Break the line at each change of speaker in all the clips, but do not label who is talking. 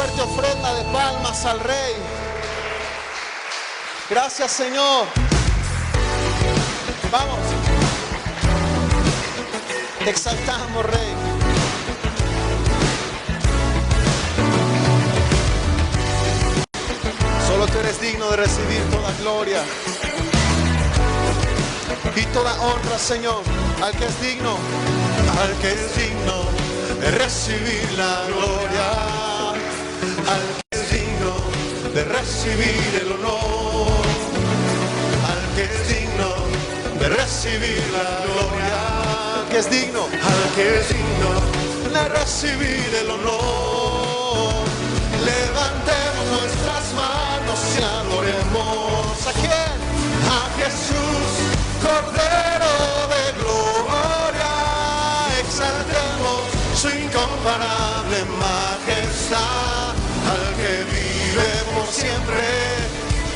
fuerte ofrenda de palmas al Rey. Gracias, Señor. Vamos. Te exaltamos, Rey. Solo tú eres digno de recibir toda gloria y toda honra, Señor, al que es digno de recibir la gloria, al que es digno de recibir el honor, al que es digno de recibir la gloria, al que es digno de recibir el honor. Levantemos nuestras manos y adoremos. ¿A quién? A Jesús, Cordero de gloria. Exaltemos su incomparable majestad, al que vive por siempre,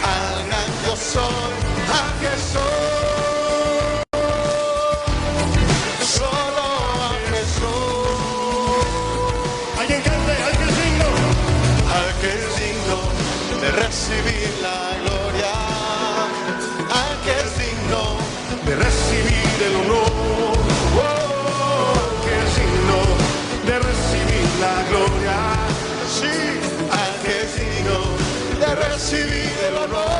al gran yo soy, a Jesús, solo a Jesús.
Alguien cante, al que es digno
de recibir la gloria, al que es digno
de recibir el honor, al que es digno de recibir la gloria,
sí, al que es digno de recibir el honor.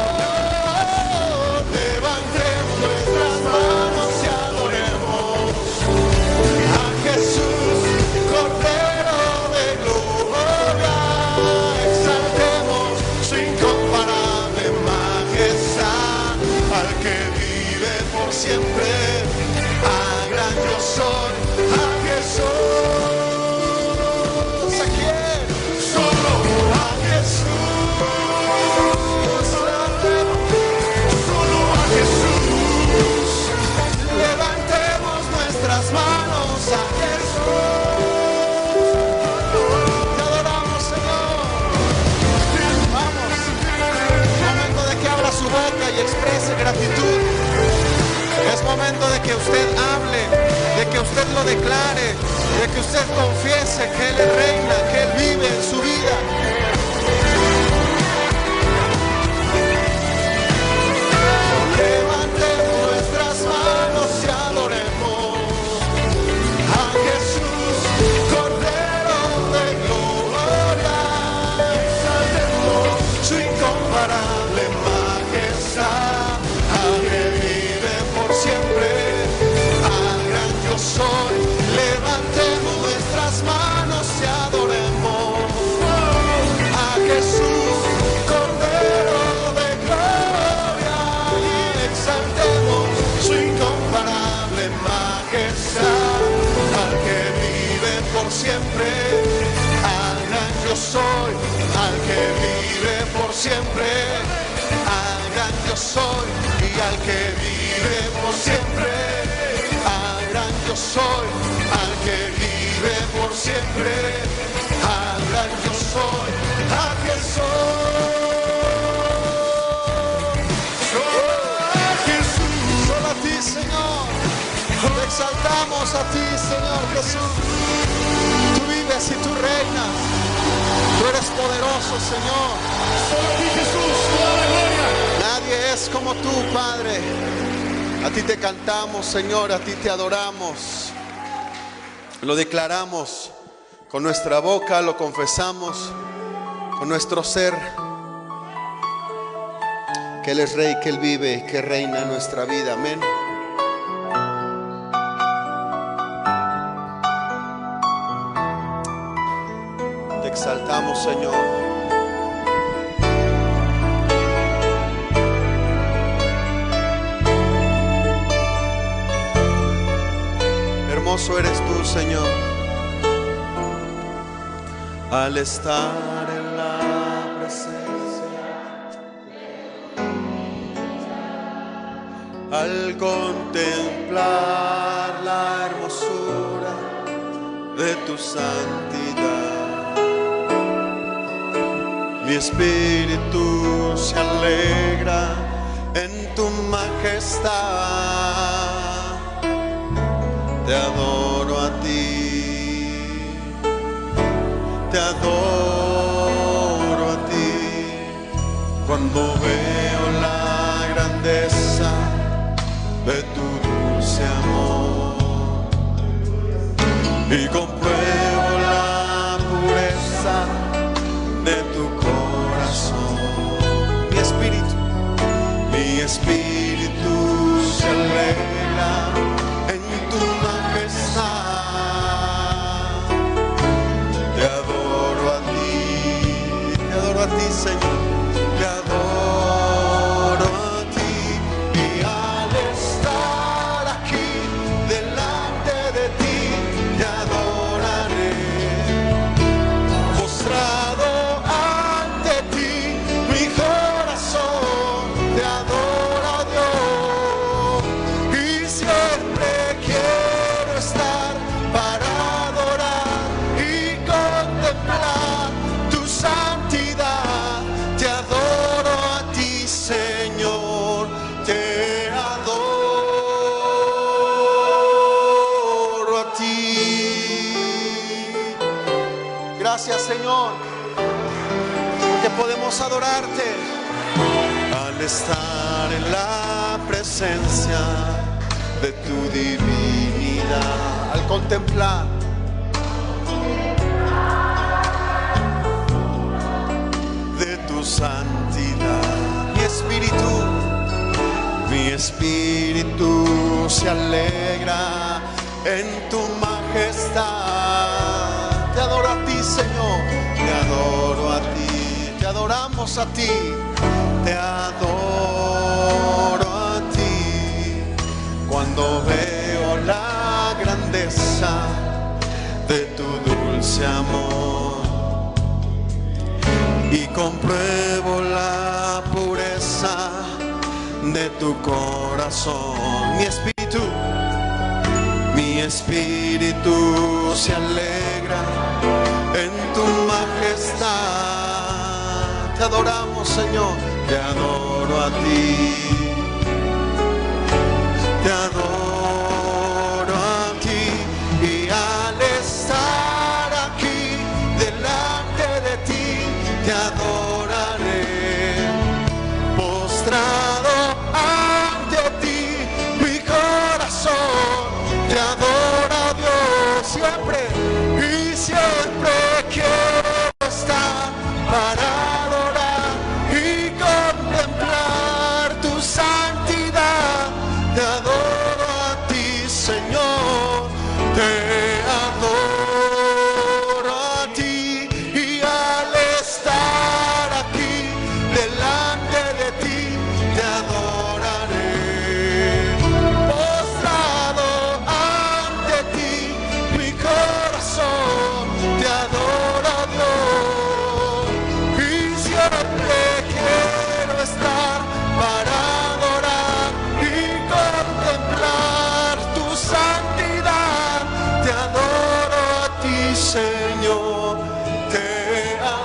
Levantemos nuestras manos y adoremos a Jesús, Cordero de gloria. Exaltemos su incomparable majestad, al que vive por siempre, al gran yo soy, a Jesús. ¿A quién? Solo a Jesús.
solo a Jesús.
Levantemos nuestras manos a Jesús. Te adoramos, Señor. Vamos. Es momento de que abra su boca y exprese gratitud. Es momento de que usted hable, de que usted lo declare, de que usted confiese que Él reina, que Él vive en su vida. Levantemos nuestras manos y adoremos a Jesús, Cordero de gloria. Exaltemos su incomparable majestad, al que vive por siempre, al gran yo soy. Levantemos nuestras manos y adoremos a Jesús, Cordero de gloria. Y exaltemos su incomparable majestad, al que vive por siempre, al gran yo soy, al que vive por siempre, al gran yo soy, y al que vive por siempre, al gran yo soy, al que vive por siempre, al gran yo soy, a Jesús. Solo a ti, Señor. Te exaltamos a ti, Señor Jesús. Tú vives y tú reinas. Tú eres poderoso, Señor.
Solo a ti, Jesús, toda la gloria.
Nadie es como tú, Padre. A ti te cantamos, Señor, a ti te adoramos. Lo declaramos con nuestra boca, lo confesamos con nuestro ser, que Él es Rey, que Él vive, que reina en nuestra vida. Amén. Te exaltamos, Señor. Hermoso eres tú, Señor. Al estar en la presencia, al contemplar la hermosura de tu santidad, mi espíritu se alegra en tu majestad. Te adoro a ti, te adoro. Cuando veo la grandeza de tu dulce amor y compruebo la pureza de tu corazón, mi espíritu se alegra en tu majestad. Te adoro a ti, Señor, te adoro a ti, y al estar aquí delante de ti, te adoraré, postrado ante ti, mi corazón te adora, Dios, y siempre quiero estar para adorar y contemplar tu santidad. Te adoro a ti, Señor, te adoro a ti. Gracias, Señor, porque podemos adorarte al estar en la presencia de tu divinidad, al contemplar de tu santidad. Mi espíritu se alegra en tu majestad. Te adoro a ti, Señor, te adoro a ti, te adoramos a ti, te adoro a ti. Cuando veo la grandeza de tu dulce amor y compruebo la pureza de tu corazón, mi espíritu se alegra en tu majestad. Te adoramos, Señor, te adoro a ti, te adoro a ti, y al estar aquí delante de ti, te adoraré, postrado ante ti, mi corazón te adora, Dios, siempre y siempre quiero estar para adorar y contemplar tu santidad. Te adoro a ti, Señor, te adoro a ti, y al estar aquí delante de ti, te adoraré, postrado ante ti, mi corazón te adora, Dios, y siempre quiero estar para adorar y contemplar tu santidad. Te adoro a ti, Señor, te adoro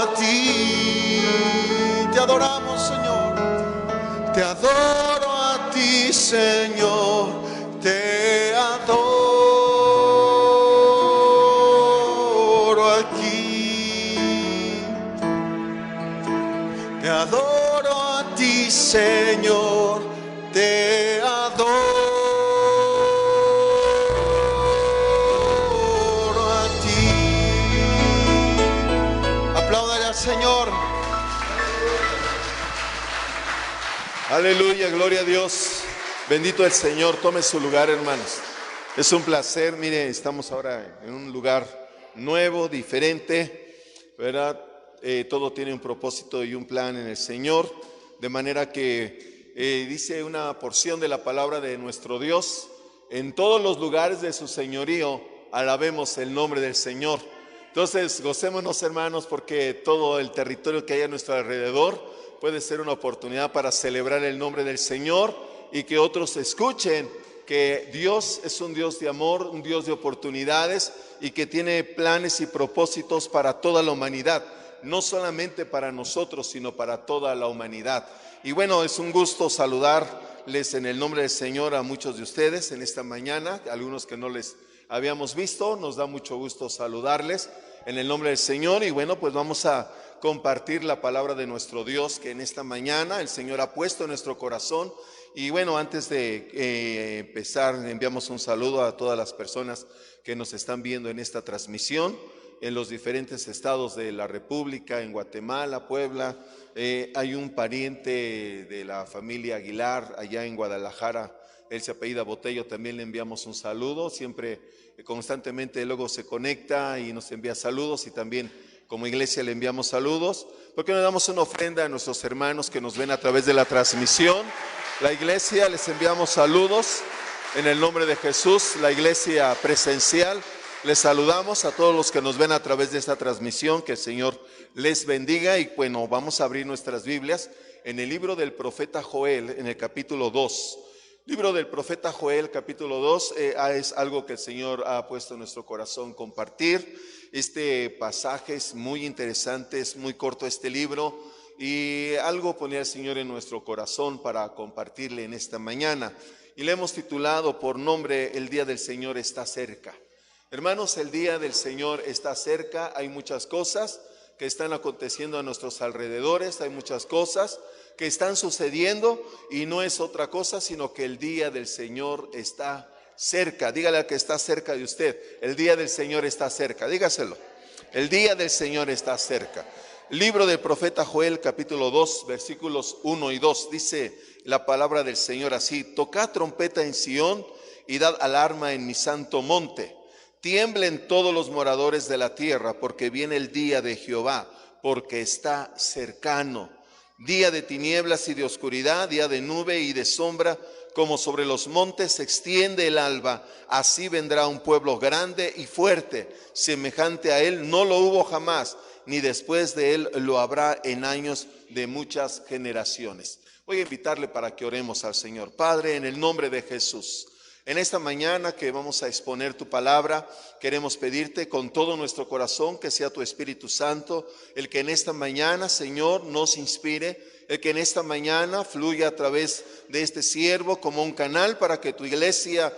a ti, te adoramos, Señor, te adoro a ti, Señor, te adoro a ti, te adoro a ti, Señor, te adoro a ti. Apláudale al Señor.
Aleluya, gloria a Dios. Bendito el Señor. Tome su lugar, hermanos. Es un placer. Mire, estamos ahora en un lugar nuevo, diferente, ¿verdad? Todo tiene un propósito y un plan en el Señor. De manera que dice una porción de la palabra de nuestro Dios: en todos los lugares de su señorío alabemos el nombre del Señor. Entonces, gocémonos, hermanos, porque todo el territorio que hay a nuestro alrededor puede ser una oportunidad para celebrar el nombre del Señor y que otros escuchen que Dios es un Dios de amor, un Dios de oportunidades, y que tiene planes y propósitos para toda la humanidad, no solamente para nosotros, sino para toda la humanidad. Y bueno, es un gusto saludarles en el nombre del Señor a muchos de ustedes en esta mañana, algunos que no les habíamos visto, nos da mucho gusto saludarles. en el nombre del Señor. Y bueno, pues vamos a compartir la palabra de nuestro Dios que en esta mañana el Señor ha puesto en nuestro corazón. Y bueno, antes de empezar, enviamos un saludo a todas las personas que nos están viendo en esta transmisión en los diferentes estados de la República, en Guatemala, Puebla. Hay un pariente de la familia Aguilar allá en Guadalajara, él se apellida Botello, también le enviamos un saludo. Siempre, constantemente luego se conecta y nos envía saludos, y también como iglesia le enviamos saludos. ¿Por qué no damos una ofrenda a nuestros hermanos que nos ven a través de la transmisión? La iglesia, les enviamos saludos en el nombre de Jesús. La iglesia presencial, les saludamos a todos los que nos ven a través de esta transmisión. Que el Señor les bendiga. Y bueno, vamos a abrir nuestras Biblias en el libro del profeta Joel, en el capítulo 2. Libro del profeta Joel, capítulo 2, es algo que el Señor ha puesto en nuestro corazón compartir. Este pasaje es muy interesante, es muy corto este libro, y algo ponía el Señor en nuestro corazón para compartirle en esta mañana. Y le hemos titulado por nombre: El día del Señor está cerca. Hermanos, el día del Señor está cerca. Hay muchas cosas que están aconteciendo a nuestros alrededores, hay muchas cosas que están sucediendo, y no es otra cosa sino que el día del Señor está cerca. Dígale al que está cerca de usted: el día del Señor está cerca. Dígaselo: el día del Señor está cerca. Libro del profeta Joel, capítulo 2, versículos 1 y 2, dice la palabra del Señor así: Tocad trompeta en Sión y dad alarma en mi santo monte. Tiemblen todos los moradores de la tierra, porque viene el día de Jehová, porque está cercano. Día de tinieblas y de oscuridad, día de nube y de sombra, como sobre los montes se extiende el alba, así vendrá un pueblo grande y fuerte, semejante a él no lo hubo jamás, ni después de él lo habrá en años de muchas generaciones. Voy a invitarle para que oremos al Señor. Padre, en el nombre de Jesús, en esta mañana que vamos a exponer tu palabra, queremos pedirte con todo nuestro corazón que sea tu Espíritu Santo el que en esta mañana, Señor, nos inspire, el que en esta mañana fluya a través de este siervo como un canal para que tu iglesia,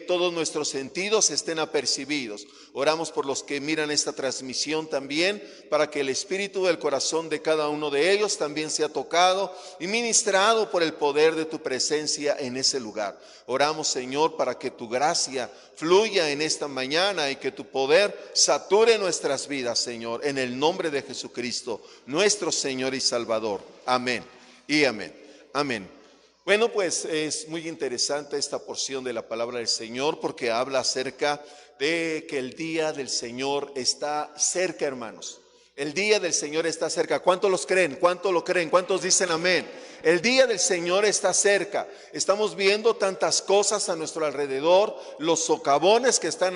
todos nuestros sentidos estén apercibidos. Oramos por los que miran esta transmisión también, para que el espíritu del corazón de cada uno de ellos también sea tocado y ministrado por el poder de tu presencia en ese lugar. Oramos, Señor, para que tu gracia fluya en esta mañana y que tu poder sature nuestras vidas, Señor, en el nombre de Jesucristo, nuestro Señor y Salvador. Amén y amén. Amén. Bueno, pues es muy interesante esta porción de la palabra del Señor, porque habla acerca de que el día del Señor está cerca, hermanos. El día del Señor está cerca. ¿Cuántos los creen? ¿Cuántos lo creen? ¿Cuántos dicen amén? El día del Señor está cerca. Estamos viendo tantas cosas a nuestro alrededor, los socavones que están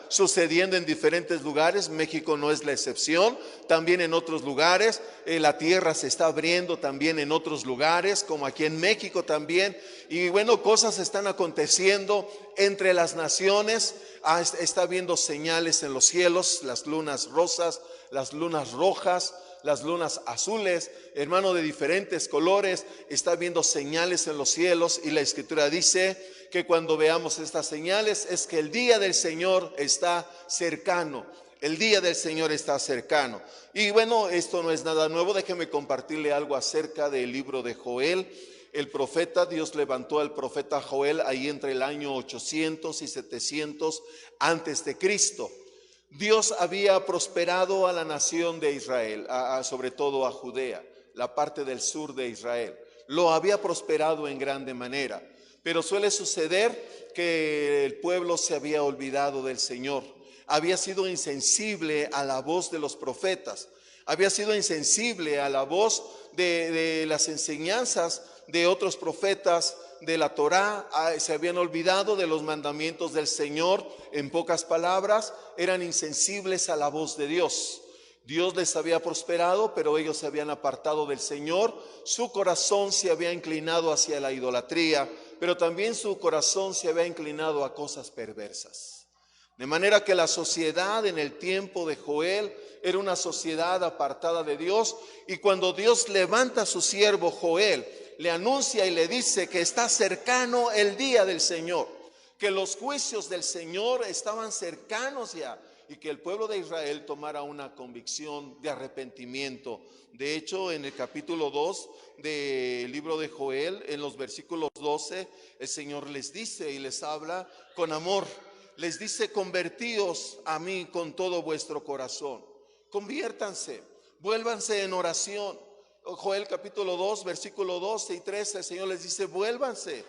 sucediendo en diferentes lugares. México no es la excepción, también en otros lugares. La tierra se está abriendo también en otros lugares, como aquí en México también. Y bueno, cosas están aconteciendo entre las naciones. Está habiendo señales en los cielos, las lunas rosas, las lunas rojas, las lunas azules, hermano, de diferentes colores. Está viendo señales en los cielos, y la Escritura dice que cuando veamos estas señales es que el día del Señor está cercano. El día del Señor está cercano. Y bueno, esto no es nada nuevo. Déjeme compartirle algo acerca del libro de Joel. El profeta, Dios levantó al profeta Joel ahí entre el año 800 y 700 antes de Cristo. Dios había prosperado a la nación de Israel, sobre todo a Judea, la parte del sur de Israel. Lo había prosperado en grande manera, pero suele suceder que el pueblo se había olvidado del Señor. Había sido insensible a la voz de los profetas, había sido insensible a la voz de las enseñanzas de otros profetas de la Torá. Se habían olvidado de los mandamientos del Señor. En pocas palabras, eran insensibles a la voz de Dios. Dios les había prosperado, pero ellos se habían apartado del Señor. Su corazón se había inclinado hacia la idolatría, pero también su corazón se había inclinado a cosas perversas. De manera que la sociedad en el tiempo de Joel era una sociedad apartada de Dios. Y cuando Dios levanta a su siervo Joel, le anuncia y le dice que está cercano el día del Señor, que los juicios del Señor estaban cercanos ya. y que el pueblo de Israel tomara una convicción de arrepentimiento. De hecho, en el capítulo 2 del libro de Joel, en los versículos 12, el Señor les dice y les habla con amor. Les dice: convertíos a mí con todo vuestro corazón. Conviértanse, vuélvanse en oración. Joel capítulo 2, versículo 12 y 13, el Señor les dice: vuélvanse,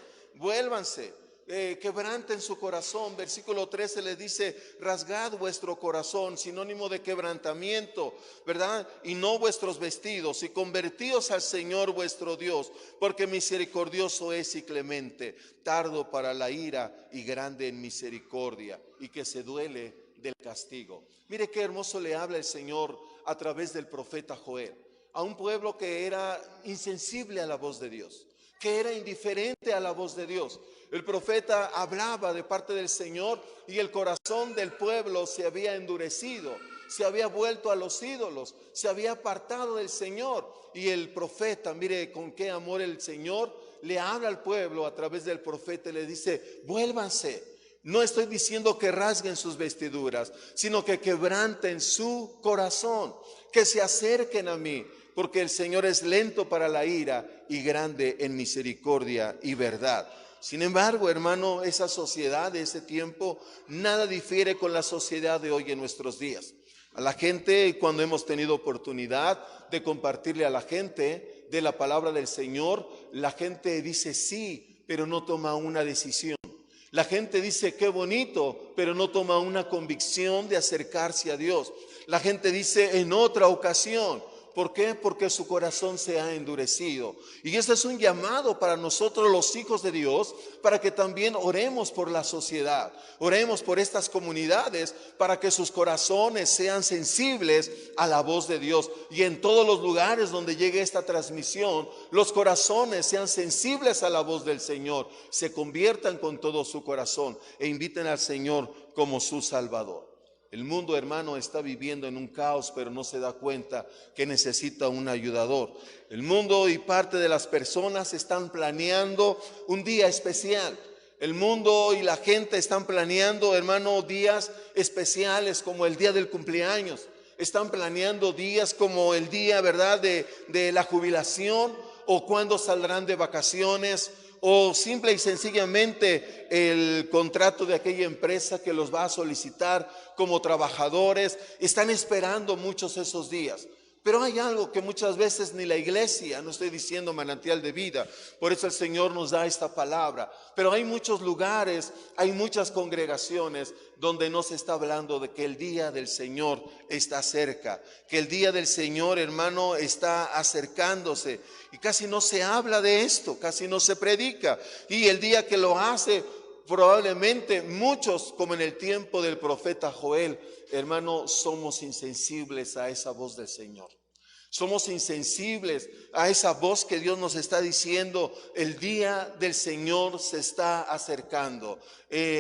quebranten su corazón. Versículo 13 les dice: rasgad vuestro corazón, sinónimo de quebrantamiento, ¿verdad? Y no vuestros vestidos, y convertíos al Señor vuestro Dios, porque misericordioso es y clemente, tardo para la ira y grande en misericordia, y que se duele del castigo. Mire qué hermoso le habla el Señor a través del profeta Joel a un pueblo que era insensible a la voz de Dios, que era indiferente a la voz de Dios. El profeta hablaba de parte del Señor y el corazón del pueblo se había endurecido, se había vuelto a los ídolos, se había apartado del Señor. Y el profeta, mire con qué amor el Señor le habla al pueblo a través del profeta y le dice: vuélvanse. No estoy diciendo que rasguen sus vestiduras, sino que quebranten su corazón, que se acerquen a mí, porque el Señor es lento para la ira y grande en misericordia y verdad. Sin embargo, hermano, esa sociedad de ese tiempo nada difiere con la sociedad de hoy en nuestros días. A la gente, cuando hemos tenido oportunidad de compartirle a la gente de la palabra del Señor, la gente dice sí, pero no toma una decisión. La gente dice qué bonito, pero no toma una convicción de acercarse a Dios. La gente dice en otra ocasión. ¿Por qué? Porque su corazón se ha endurecido. Y este es un llamado para nosotros los hijos de Dios, para que también oremos por la sociedad, oremos por estas comunidades, para que sus corazones sean sensibles a la voz de Dios. Y en todos los lugares donde llegue esta transmisión, los corazones sean sensibles a la voz del Señor, se conviertan con todo su corazón e inviten al Señor como su Salvador. El mundo, hermano, está viviendo en un caos, pero no se da cuenta que necesita un ayudador. El mundo y parte de las personas están planeando un día especial. El mundo y la gente están planeando, hermano, días especiales como el día del cumpleaños. Están planeando días como el día, ¿verdad?, de la jubilación, o cuándo saldrán de vacaciones, o simple y sencillamente el contrato de aquella empresa que los va a solicitar como trabajadores. Están esperando muchos esos días. Pero hay algo que muchas veces ni la iglesia, no estoy diciendo Manantial de Vida, por eso el Señor nos da esta palabra, pero hay muchos lugares, hay muchas congregaciones donde no se está hablando de que el día del Señor está cerca, que el día del Señor, hermano, está acercándose, y casi no se habla de esto, casi no se predica. Y el día que lo hace, probablemente muchos, como en el tiempo del profeta Joel, hermano, somos insensibles a esa voz del Señor. Somos insensibles a esa voz que Dios nos está diciendo: el día del Señor se está acercando.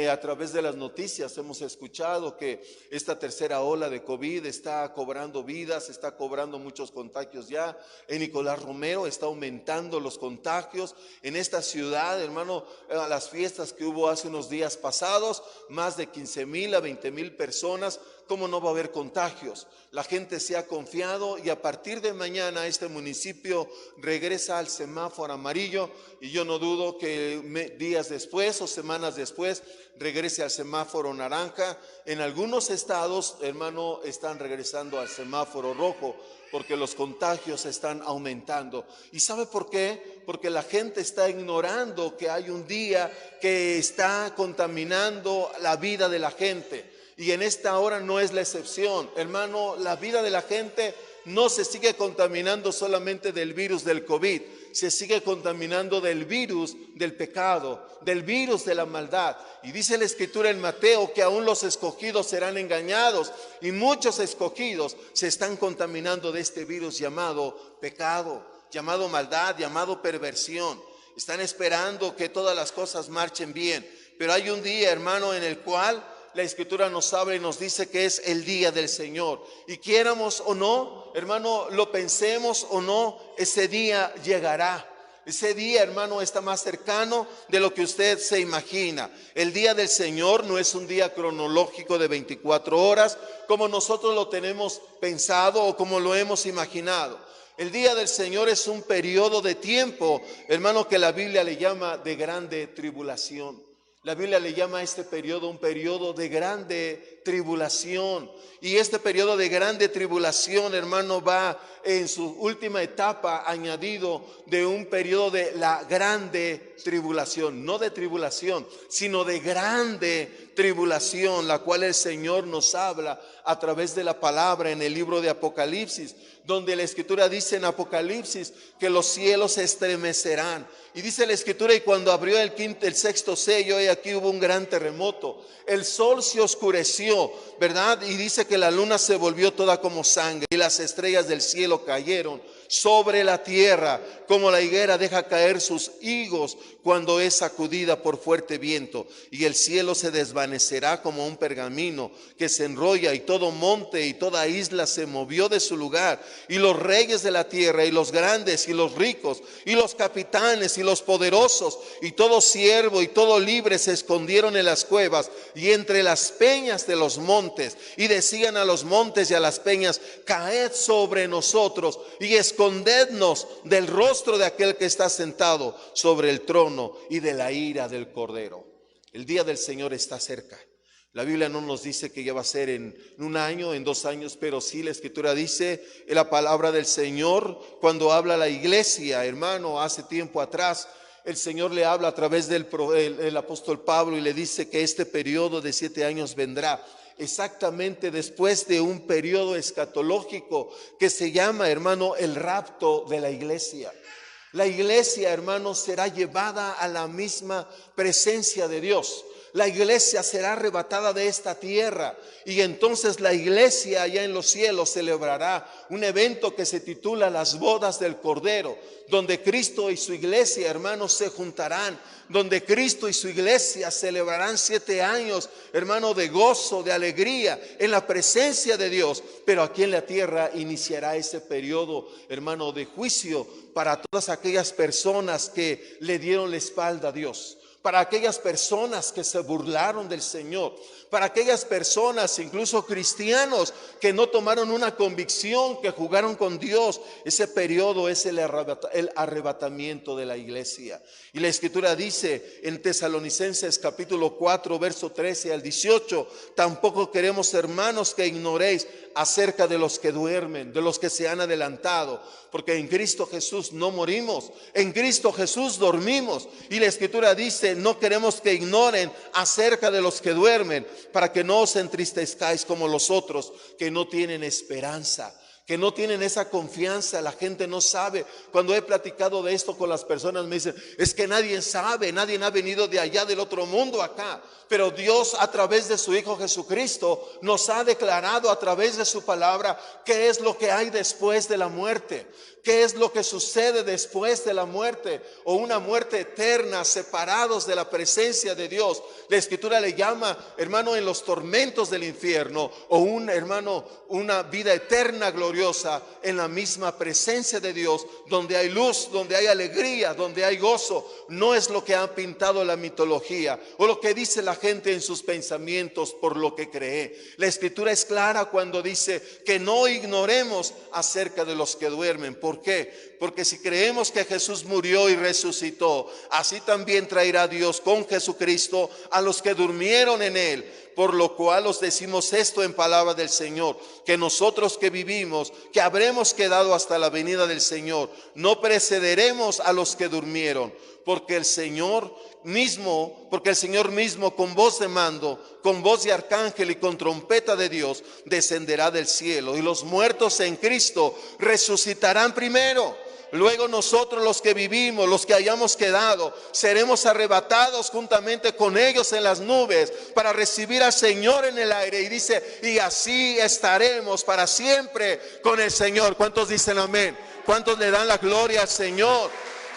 A través de las noticias hemos escuchado que esta tercera ola de COVID está cobrando vidas, está cobrando muchos contagios ya. En Nicolás Romero está aumentando los contagios. En esta ciudad, hermano, a las fiestas que hubo hace unos días pasados, más de 15,000 a 20,000 personas. ¿Cómo no va a haber contagios? La gente se ha confiado y a partir de mañana este municipio regresa al semáforo amarillo, y yo no dudo que días después o semanas después regrese al semáforo naranja. En algunos estados, hermano, están regresando al semáforo rojo porque los contagios están aumentando. ¿Y sabe por qué? Porque la gente está ignorando que hay un día que está contaminando la vida de la gente. Y en esta hora no es la excepción. Hermano, la vida de la gente no se sigue contaminando solamente del virus del COVID, se sigue contaminando del virus del pecado, del virus de la maldad. Y dice la Escritura en Mateo que aún los escogidos serán engañados, y muchos escogidos se están contaminando de este virus llamado pecado, llamado maldad, llamado perversión. Están esperando que todas las cosas marchen bien, pero hay un día, hermano, en el cual la Escritura nos habla y nos dice que es el día del Señor. Y quieramos o no, hermano, lo pensemos o no, ese día llegará. Ese día, hermano, está más cercano de lo que usted se imagina. El día del Señor no es un día cronológico de 24 horas como nosotros lo tenemos pensado o como lo hemos imaginado. El día del Señor es un periodo de tiempo, hermano, que la Biblia le llama de grande tribulación. La Biblia le llama a este periodo un periodo de grande tribulación. Y este periodo de grande tribulación, hermano, va en su última etapa añadido de un periodo de la grande tribulación. No de tribulación, sino de grande tribulación, la cual el Señor nos habla a través de la palabra en el libro de Apocalipsis, donde la Escritura dice en Apocalipsis que los cielos se estremecerán. Y dice la Escritura, y cuando abrió el sexto sello, y aquí hubo un gran terremoto. El sol se oscureció, ¿verdad? Y dice que la luna se volvió toda como sangre, y las estrellas del cielo cayeron sobre la tierra, como la higuera deja caer sus higos cuando es sacudida por fuerte viento. Y el cielo se desvanecerá como un pergamino que se enrolla, y todo monte y toda isla se movió de su lugar. Y los reyes de la tierra, y los grandes, y los ricos, y los capitanes, y los poderosos, y todo siervo, y todo libre se escondieron en las cuevas y entre las peñas de los montes. Y decían a los montes y a las peñas: caed sobre nosotros y escondednos del rostro de aquel que está sentado sobre el trono y de la ira del Cordero. El día del Señor está cerca. La Biblia no nos dice que ya va a ser en un año, en 2 años, pero sí la Escritura dice en la palabra del Señor, cuando habla a la iglesia, hermano, hace tiempo atrás, el Señor le habla a través del apóstol Pablo y le dice que este periodo de 7 años vendrá exactamente después de un periodo escatológico que se llama, hermano, el rapto de la iglesia. La iglesia, hermano, será llevada a la misma presencia de Dios. La iglesia será arrebatada de esta tierra, y entonces la iglesia allá en los cielos celebrará un evento que se titula las bodas del Cordero, donde Cristo y su iglesia, hermanos, se juntarán, donde Cristo y su iglesia celebrarán 7 años, hermano, de gozo, de alegría en la presencia de Dios. Pero aquí en la tierra iniciará ese periodo, hermano, de juicio para todas aquellas personas que le dieron la espalda a Dios, para aquellas personas que se burlaron del Señor, para aquellas personas, incluso cristianos, que no tomaron una convicción, que jugaron con Dios. Ese periodo es el arrebatamiento de la iglesia. Y la Escritura dice en Tesalonicenses capítulo 4, verso 13 al 18: tampoco queremos, hermanos, que ignoréis acerca de los que duermen, de los que se han adelantado, porque en Cristo Jesús no morimos, en Cristo Jesús dormimos. Y la Escritura dice: no queremos que ignoren acerca de los que duermen, para que no os entristezcáis como los otros que no tienen esperanza, que no tienen esa confianza. La gente no sabe. Cuando he platicado de esto con las personas, me dicen: es que nadie sabe, nadie ha venido de allá del otro mundo acá. Pero Dios, a través de su Hijo Jesucristo, nos ha declarado a través de su palabra qué es lo que hay después de la muerte, qué es lo que sucede después de la muerte, o una muerte eterna, separados de la presencia de Dios. La Escritura le llama, hermano, en los tormentos del infierno, o una vida eterna gloriosa en la misma presencia de Dios, donde hay luz, donde hay alegría, donde hay gozo. No es lo que ha pintado la mitología o lo que dice la gente en sus pensamientos por lo que cree. La Escritura es clara cuando dice que no ignoremos acerca de los que duermen. ¿Por qué? Porque si creemos que Jesús murió y resucitó, así también traerá Dios con Jesucristo a los que durmieron en él. Por lo cual os decimos esto en palabra del Señor, que nosotros que vivimos, que habremos quedado hasta la venida del Señor, no precederemos a los que durmieron, porque el Señor mismo con voz de mando, con voz de arcángel y con trompeta de Dios descenderá del cielo, y los muertos en Cristo resucitarán primero. Luego nosotros, los que vivimos, los que hayamos quedado, seremos arrebatados juntamente con ellos en las nubes para recibir al Señor en el aire. Y dice: y así estaremos para siempre con el Señor. ¿Cuántos dicen amén? ¿Cuántos le dan la gloria al Señor?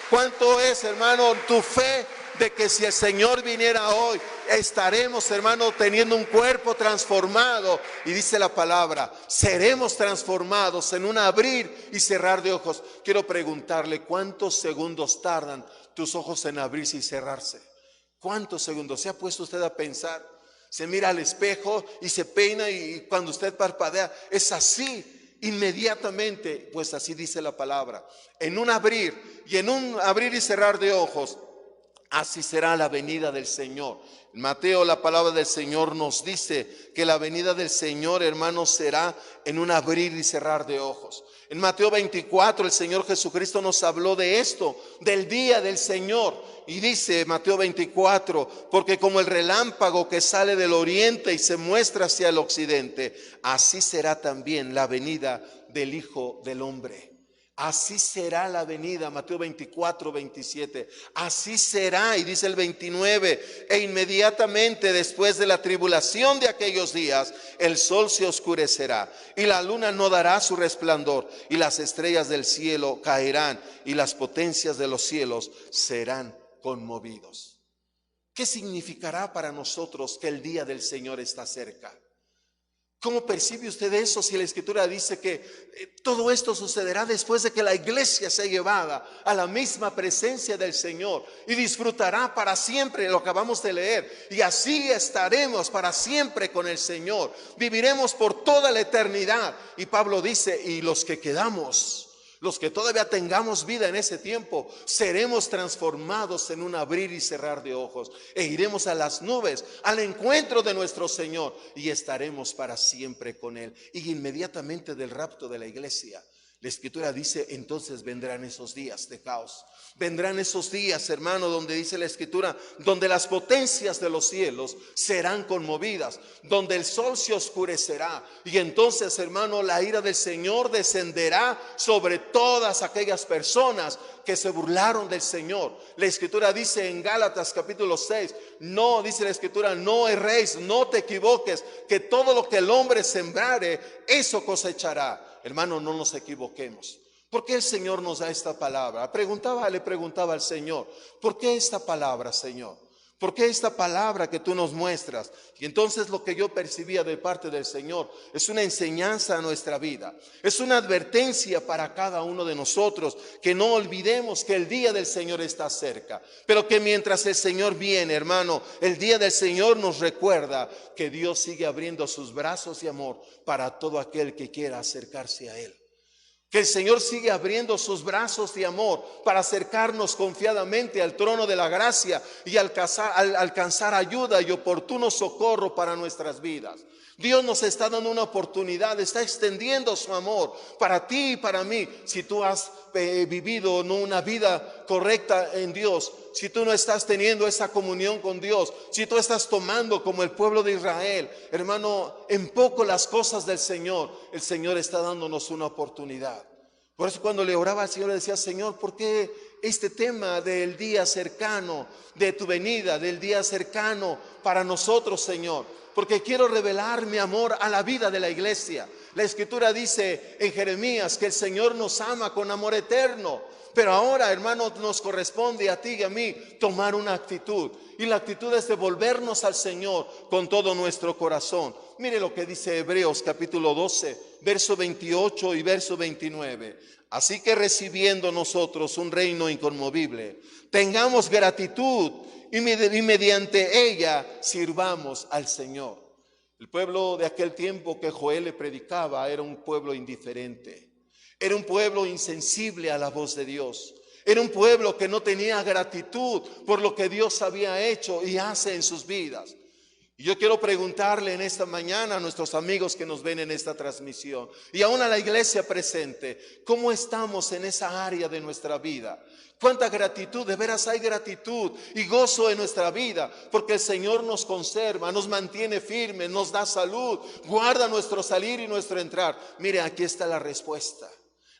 ¿Cuánto es, hermano, tu fe de que si el Señor viniera hoy, estaremos, hermano, teniendo un cuerpo transformado. Y dice la palabra, seremos transformados en un abrir y cerrar de ojos. Quiero preguntarle, ¿cuántos segundos tardan tus ojos en abrirse y cerrarse? ¿Cuántos segundos? ¿Se ha puesto usted a pensar? Se mira al espejo y se peina, y cuando usted parpadea es así, inmediatamente. Pues así dice la palabra, en un abrir y cerrar de ojos, así será la venida del Señor. En Mateo, la palabra del Señor nos dice que la venida del Señor, hermanos, será en un abrir y cerrar de ojos. En Mateo 24 el Señor Jesucristo nos habló de esto, del día del Señor. Y dice Mateo 24, porque como el relámpago que sale del oriente y se muestra hacia el occidente, así será también la venida del Hijo del Hombre. Así será la venida, Mateo 24, 27. Así será, y dice el 29, e inmediatamente después de la tribulación de aquellos días, el sol se oscurecerá y la luna no dará su resplandor, y las estrellas del cielo caerán y las potencias de los cielos serán conmovidos. ¿Qué significará para nosotros que el día del Señor está cerca? ¿Cómo percibe usted eso si la Escritura dice que todo esto sucederá después de que la iglesia sea llevada a la misma presencia del Señor y disfrutará para siempre? Lo acabamos de leer. Y así estaremos para siempre con el Señor. Viviremos por toda la eternidad. Y Pablo dice, y los que quedamos, los que todavía tengamos vida en ese tiempo, seremos transformados en un abrir y cerrar de ojos, e iremos a las nubes al encuentro de nuestro Señor y estaremos para siempre con Él. Y inmediatamente del rapto de la iglesia, la Escritura dice, entonces vendrán esos días de caos. Vendrán esos días, hermano, donde dice la Escritura, donde las potencias de los cielos serán conmovidas, donde el sol se oscurecerá. Y entonces, hermano, la ira del Señor descenderá sobre todas aquellas personas que se burlaron del Señor. La Escritura dice en Gálatas capítulo 6, no, dice la Escritura, no erréis, no te equivoques, que todo lo que el hombre sembrare, eso cosechará. Hermano, no nos equivoquemos. ¿Por qué el Señor nos da esta palabra? Le preguntaba al Señor, ¿por qué esta palabra, Señor? ¿Por qué esta palabra que tú nos muestras? Y entonces lo que yo percibía de parte del Señor es una enseñanza a nuestra vida. Es una advertencia para cada uno de nosotros, que no olvidemos que el día del Señor está cerca. Pero que mientras el Señor viene, hermano, el día del Señor nos recuerda que Dios sigue abriendo sus brazos de amor para todo aquel que quiera acercarse a Él. Que el Señor sigue abriendo sus brazos de amor para acercarnos confiadamente al trono de la gracia y alcanzar ayuda y oportuno socorro para nuestras vidas. Dios nos está dando una oportunidad, está extendiendo su amor para ti y para mí. Si tú has vivido no una vida correcta en Dios, si tú no estás teniendo esa comunión con Dios, si tú estás tomando como el pueblo de Israel, hermano, en poco las cosas del Señor, el Señor está dándonos una oportunidad. Por eso cuando le oraba al Señor le decía, Señor, ¿por qué este tema del día cercano, de tu venida, del día cercano para nosotros, Señor? Porque quiero revelar mi amor a la vida de la iglesia. La Escritura dice en Jeremías que el Señor nos ama con amor eterno. Pero ahora, hermano, nos corresponde a ti y a mí tomar una actitud. Y la actitud es de volvernos al Señor con todo nuestro corazón. Mire lo que dice Hebreos capítulo 12, verso 28 y verso 29. Así que recibiendo nosotros un reino inconmovible, tengamos gratitud y mediante ella sirvamos al Señor. El pueblo de aquel tiempo que Joel le predicaba era un pueblo indiferente. Era un pueblo insensible a la voz de Dios. Era un pueblo que no tenía gratitud por lo que Dios había hecho y hace en sus vidas. Y yo quiero preguntarle en esta mañana a nuestros amigos que nos ven en esta transmisión y aún a la iglesia presente, ¿cómo estamos en esa área de nuestra vida? ¿Cuánta gratitud? De veras hay gratitud y gozo en nuestra vida, porque el Señor nos conserva, nos mantiene firmes, nos da salud, guarda nuestro salir y nuestro entrar. Mire, aquí está la respuesta.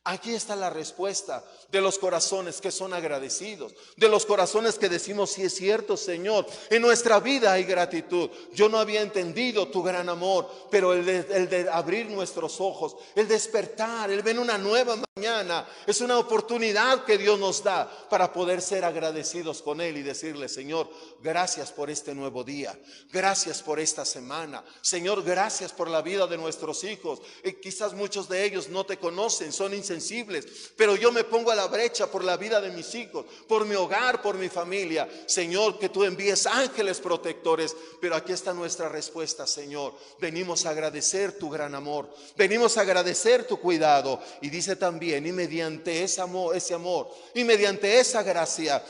Aquí está la respuesta de los corazones que son agradecidos, de los corazones que decimos, sí es cierto, Señor, en nuestra vida hay gratitud. Yo no había entendido tu gran amor, pero el de abrir nuestros ojos, el despertar, el ver una nueva mañana es una oportunidad que Dios nos da para poder ser agradecidos con Él y decirle: Señor, gracias por este nuevo día, gracias por esta semana, Señor, gracias por la vida de nuestros hijos. Quizás muchos de ellos no te conocen, son insensibles, pero yo me pongo a la brecha por la vida de mis hijos, por mi hogar, por mi familia. Señor, que tú envíes ángeles protectores. Pero aquí está nuestra respuesta: Señor, venimos a agradecer tu gran amor, venimos a agradecer tu cuidado. Y dice también: y mediante ese amor y mediante esa gracia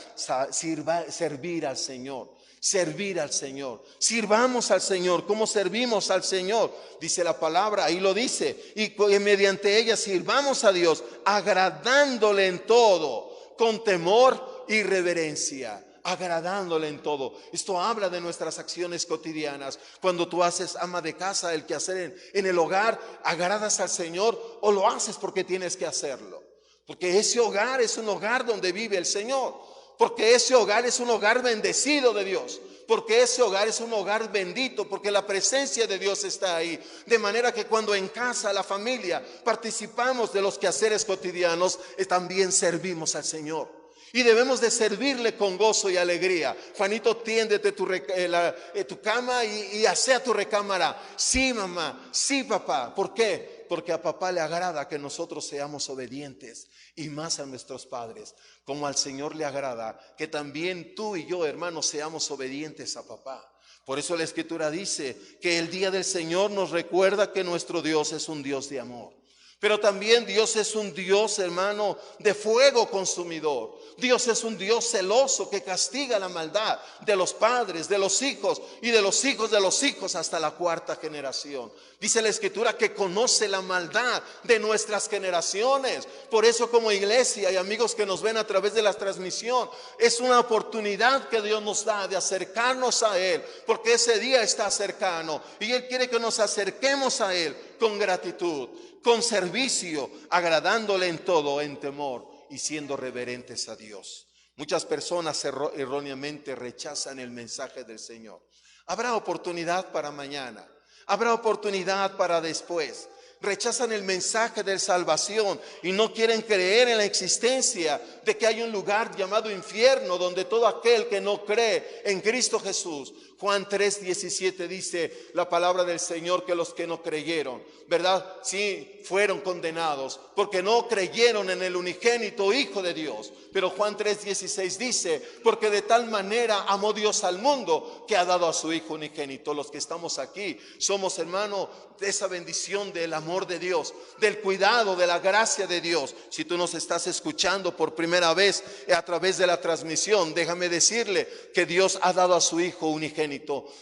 servir al Señor. Servir al Señor. Sirvamos al Señor. ¿Cómo servimos al Señor? Dice la palabra, ahí lo dice: y mediante ella sirvamos a Dios, agradándole en todo, con temor y reverencia. Agradándole en todo. Esto habla de nuestras acciones cotidianas. Cuando tú haces, ama de casa, el quehacer en el hogar, ¿agradas al Señor o lo haces porque tienes que hacerlo? Porque ese hogar es un hogar donde vive el Señor. Porque ese hogar es un hogar bendecido de Dios. Porque ese hogar es un hogar bendito, porque la presencia de Dios está ahí. De manera que cuando en casa, la familia, participamos de los quehaceres cotidianos, también servimos al Señor. Y debemos de servirle con gozo y alegría. Juanito, tiéndete tu cama y asea tu recámara. Sí, mamá, sí, papá. ¿Por qué? Porque a papá le agrada que nosotros seamos obedientes, y más a nuestros padres, como al Señor le agrada que también tú y yo, hermanos, seamos obedientes a papá. Por eso la Escritura dice que el día del Señor nos recuerda que nuestro Dios es un Dios de amor. Pero también Dios es un Dios, hermano, de fuego consumidor. Dios es un Dios celoso que castiga la maldad de los padres, de los hijos y de los hijos de los hijos hasta la cuarta generación. Dice la Escritura que conoce la maldad de nuestras generaciones. Por eso, como iglesia y amigos que nos ven a través de la transmisión, es una oportunidad que Dios nos da de acercarnos a Él, porque ese día está cercano y Él quiere que nos acerquemos a Él con gratitud, con servicio, agradándole en todo, en temor y siendo reverentes a Dios. Muchas personas erróneamente rechazan el mensaje del Señor. Habrá oportunidad para mañana, habrá oportunidad para después. Rechazan el mensaje de salvación y no quieren creer en la existencia de que hay un lugar llamado infierno, donde todo aquel que no cree en Cristo Jesús. Juan 3:17 dice la palabra del Señor que los que no creyeron, ¿verdad? Sí, fueron condenados porque no creyeron en el unigénito Hijo de Dios. Pero Juan 3:16 dice: porque de tal manera amó Dios al mundo que ha dado a su Hijo unigénito. Los que estamos aquí somos, hermano, de esa bendición del amor de Dios, del cuidado, de la gracia de Dios. Si tú nos estás escuchando por primera vez a través de la transmisión, déjame decirle que Dios ha dado a su Hijo unigénito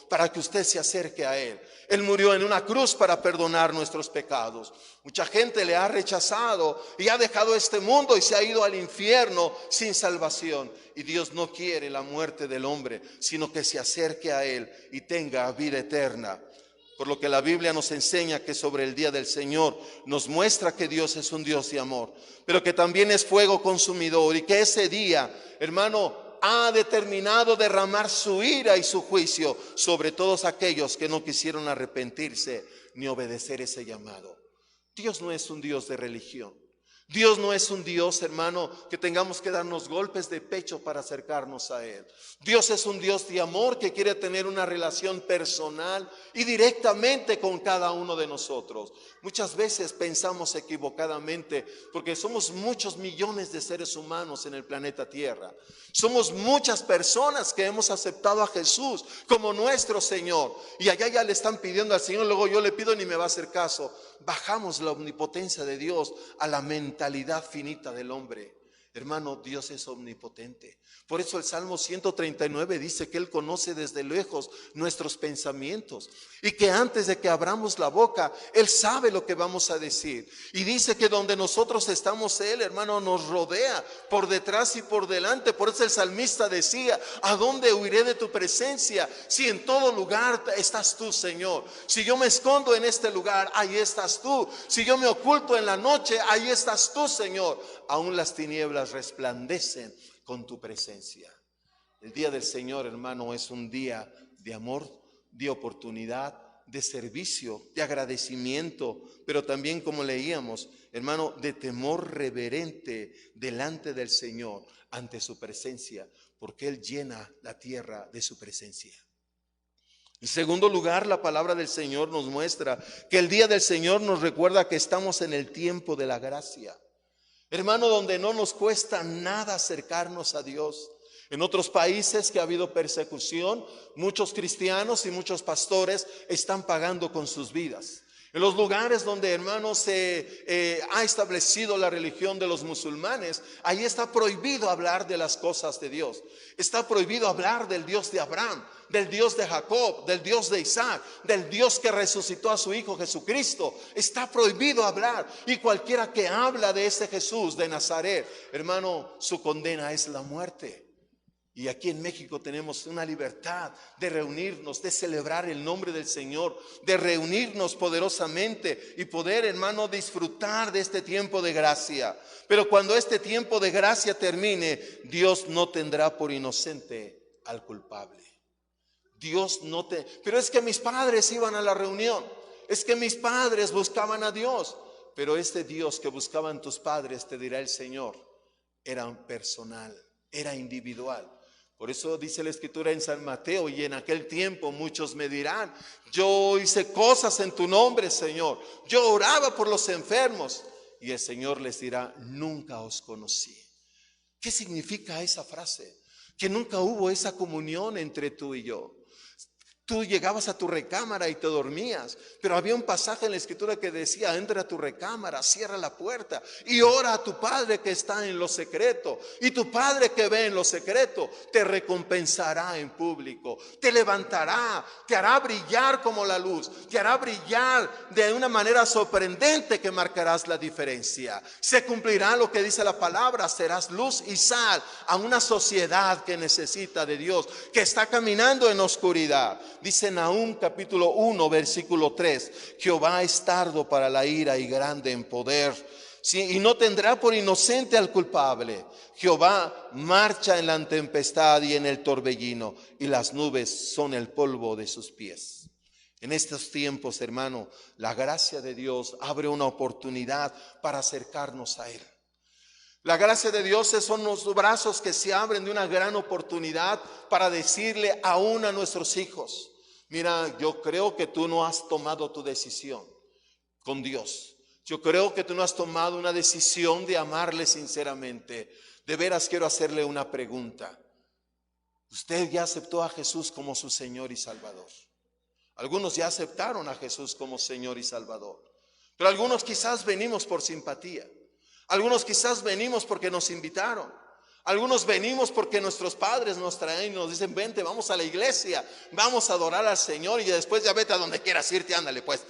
para que usted se acerque a Él. Él murió en una cruz para perdonar nuestros pecados. Mucha gente le ha rechazado y ha dejado este mundo y se ha ido al infierno sin salvación. Y Dios no quiere la muerte del hombre, sino que se acerque a Él y tenga vida eterna. Por lo que la Biblia nos enseña que sobre el día del Señor nos muestra que Dios es un Dios de amor, pero que también es fuego consumidor, y que ese día, hermano, ha determinado derramar su ira y su juicio sobre todos aquellos que no quisieron arrepentirse ni obedecer ese llamado. Dios no es un Dios de religión. Dios no es un Dios, hermano, que tengamos que darnos golpes de pecho para acercarnos a Él. Dios es un Dios de amor que quiere tener una relación personal y directamente con cada uno de nosotros. Muchas veces pensamos equivocadamente, porque somos muchos millones de seres humanos en el planeta Tierra. Somos muchas personas que hemos aceptado a Jesús como nuestro Señor. Y allá ya le están pidiendo al Señor, luego yo le pido y ni me va a hacer caso. Bajamos la omnipotencia de Dios a la mentalidad finita del hombre. Hermano, Dios es omnipotente. Por eso el Salmo 139 dice que Él conoce desde lejos nuestros pensamientos y que antes de que abramos la boca, Él sabe lo que vamos a decir. Y dice que donde nosotros estamos, Él, hermano, nos rodea por detrás y por delante. Por eso el salmista decía: ¿a dónde huiré de tu presencia? Si en todo lugar estás tú, Señor. Si yo me escondo en este lugar, ahí estás tú. Si yo me oculto en la noche, ahí estás tú, Señor. Aún las tinieblas resplandecen con tu presencia. El día del Señor, hermano, es un día de amor, de oportunidad, de servicio, de agradecimiento, pero también, como leíamos, hermano, de temor reverente delante del Señor, ante su presencia, porque Él llena la tierra de su presencia. En segundo lugar, la palabra del Señor nos muestra que el día del Señor nos recuerda que estamos en el tiempo de la gracia. Hermano, donde no nos cuesta nada acercarnos a Dios. En otros países que ha habido persecución, muchos cristianos y muchos pastores están pagando con sus vidas. En los lugares donde, hermanos, se ha establecido la religión de los musulmanes, ahí está prohibido hablar de las cosas de Dios. Está prohibido hablar del Dios de Abraham, del Dios de Jacob, del Dios de Isaac, del Dios que resucitó a su Hijo Jesucristo. Está prohibido hablar. Y cualquiera que habla de ese Jesús de Nazaret, hermano, su condena es la muerte. Y aquí en México tenemos una libertad de reunirnos, de celebrar el nombre del Señor, de reunirnos poderosamente y poder, hermano, disfrutar de este tiempo de gracia. Pero cuando este tiempo de gracia termine, Dios no tendrá por inocente al culpable. Pero es que mis padres iban a la reunión, es que mis padres buscaban a Dios. Pero este Dios que buscaban tus padres, te dirá el Señor, era personal, era individual. Por eso dice la Escritura en San Mateo: y en aquel tiempo muchos me dirán, yo hice cosas en tu nombre, Señor, yo oraba por los enfermos. Y el Señor les dirá, nunca os conocí. ¿Qué significa esa frase? Que nunca hubo esa comunión entre tú y yo. Tú llegabas a tu recámara y te dormías, pero había un pasaje en la Escritura que decía: entra a tu recámara, cierra la puerta y ora a tu Padre que está en lo secreto, y tu Padre que ve en lo secreto te recompensará en público, te levantará, te hará brillar como la luz, te hará brillar de una manera sorprendente que marcarás la diferencia. Se cumplirá lo que dice la palabra: serás luz y sal a una sociedad que necesita de Dios, que está caminando en oscuridad. Dice Nahum capítulo 1 versículo 3: Jehová es tardo para la ira y grande en poder, ¿sí? Y no tendrá por inocente al culpable. Jehová marcha en la tempestad y en el torbellino, y las nubes son el polvo de sus pies. En estos tiempos, hermano, la gracia de Dios abre una oportunidad para acercarnos a Él. La gracia de Dios son los brazos que se abren de una gran oportunidad para decirle aún a nuestros hijos: mira, yo creo que tú no has tomado tu decisión con Dios. Yo creo que tú no has tomado una decisión de amarle sinceramente. De veras quiero hacerle una pregunta. ¿Usted ya aceptó a Jesús como su Señor y Salvador? Algunos ya aceptaron a Jesús como Señor y Salvador, pero algunos quizás venimos por simpatía. Algunos quizás venimos porque nos invitaron. Algunos venimos porque nuestros padres nos traen y nos dicen: vente, vamos a la iglesia, vamos a adorar al Señor y después ya vete a donde quieras irte, ándale pues.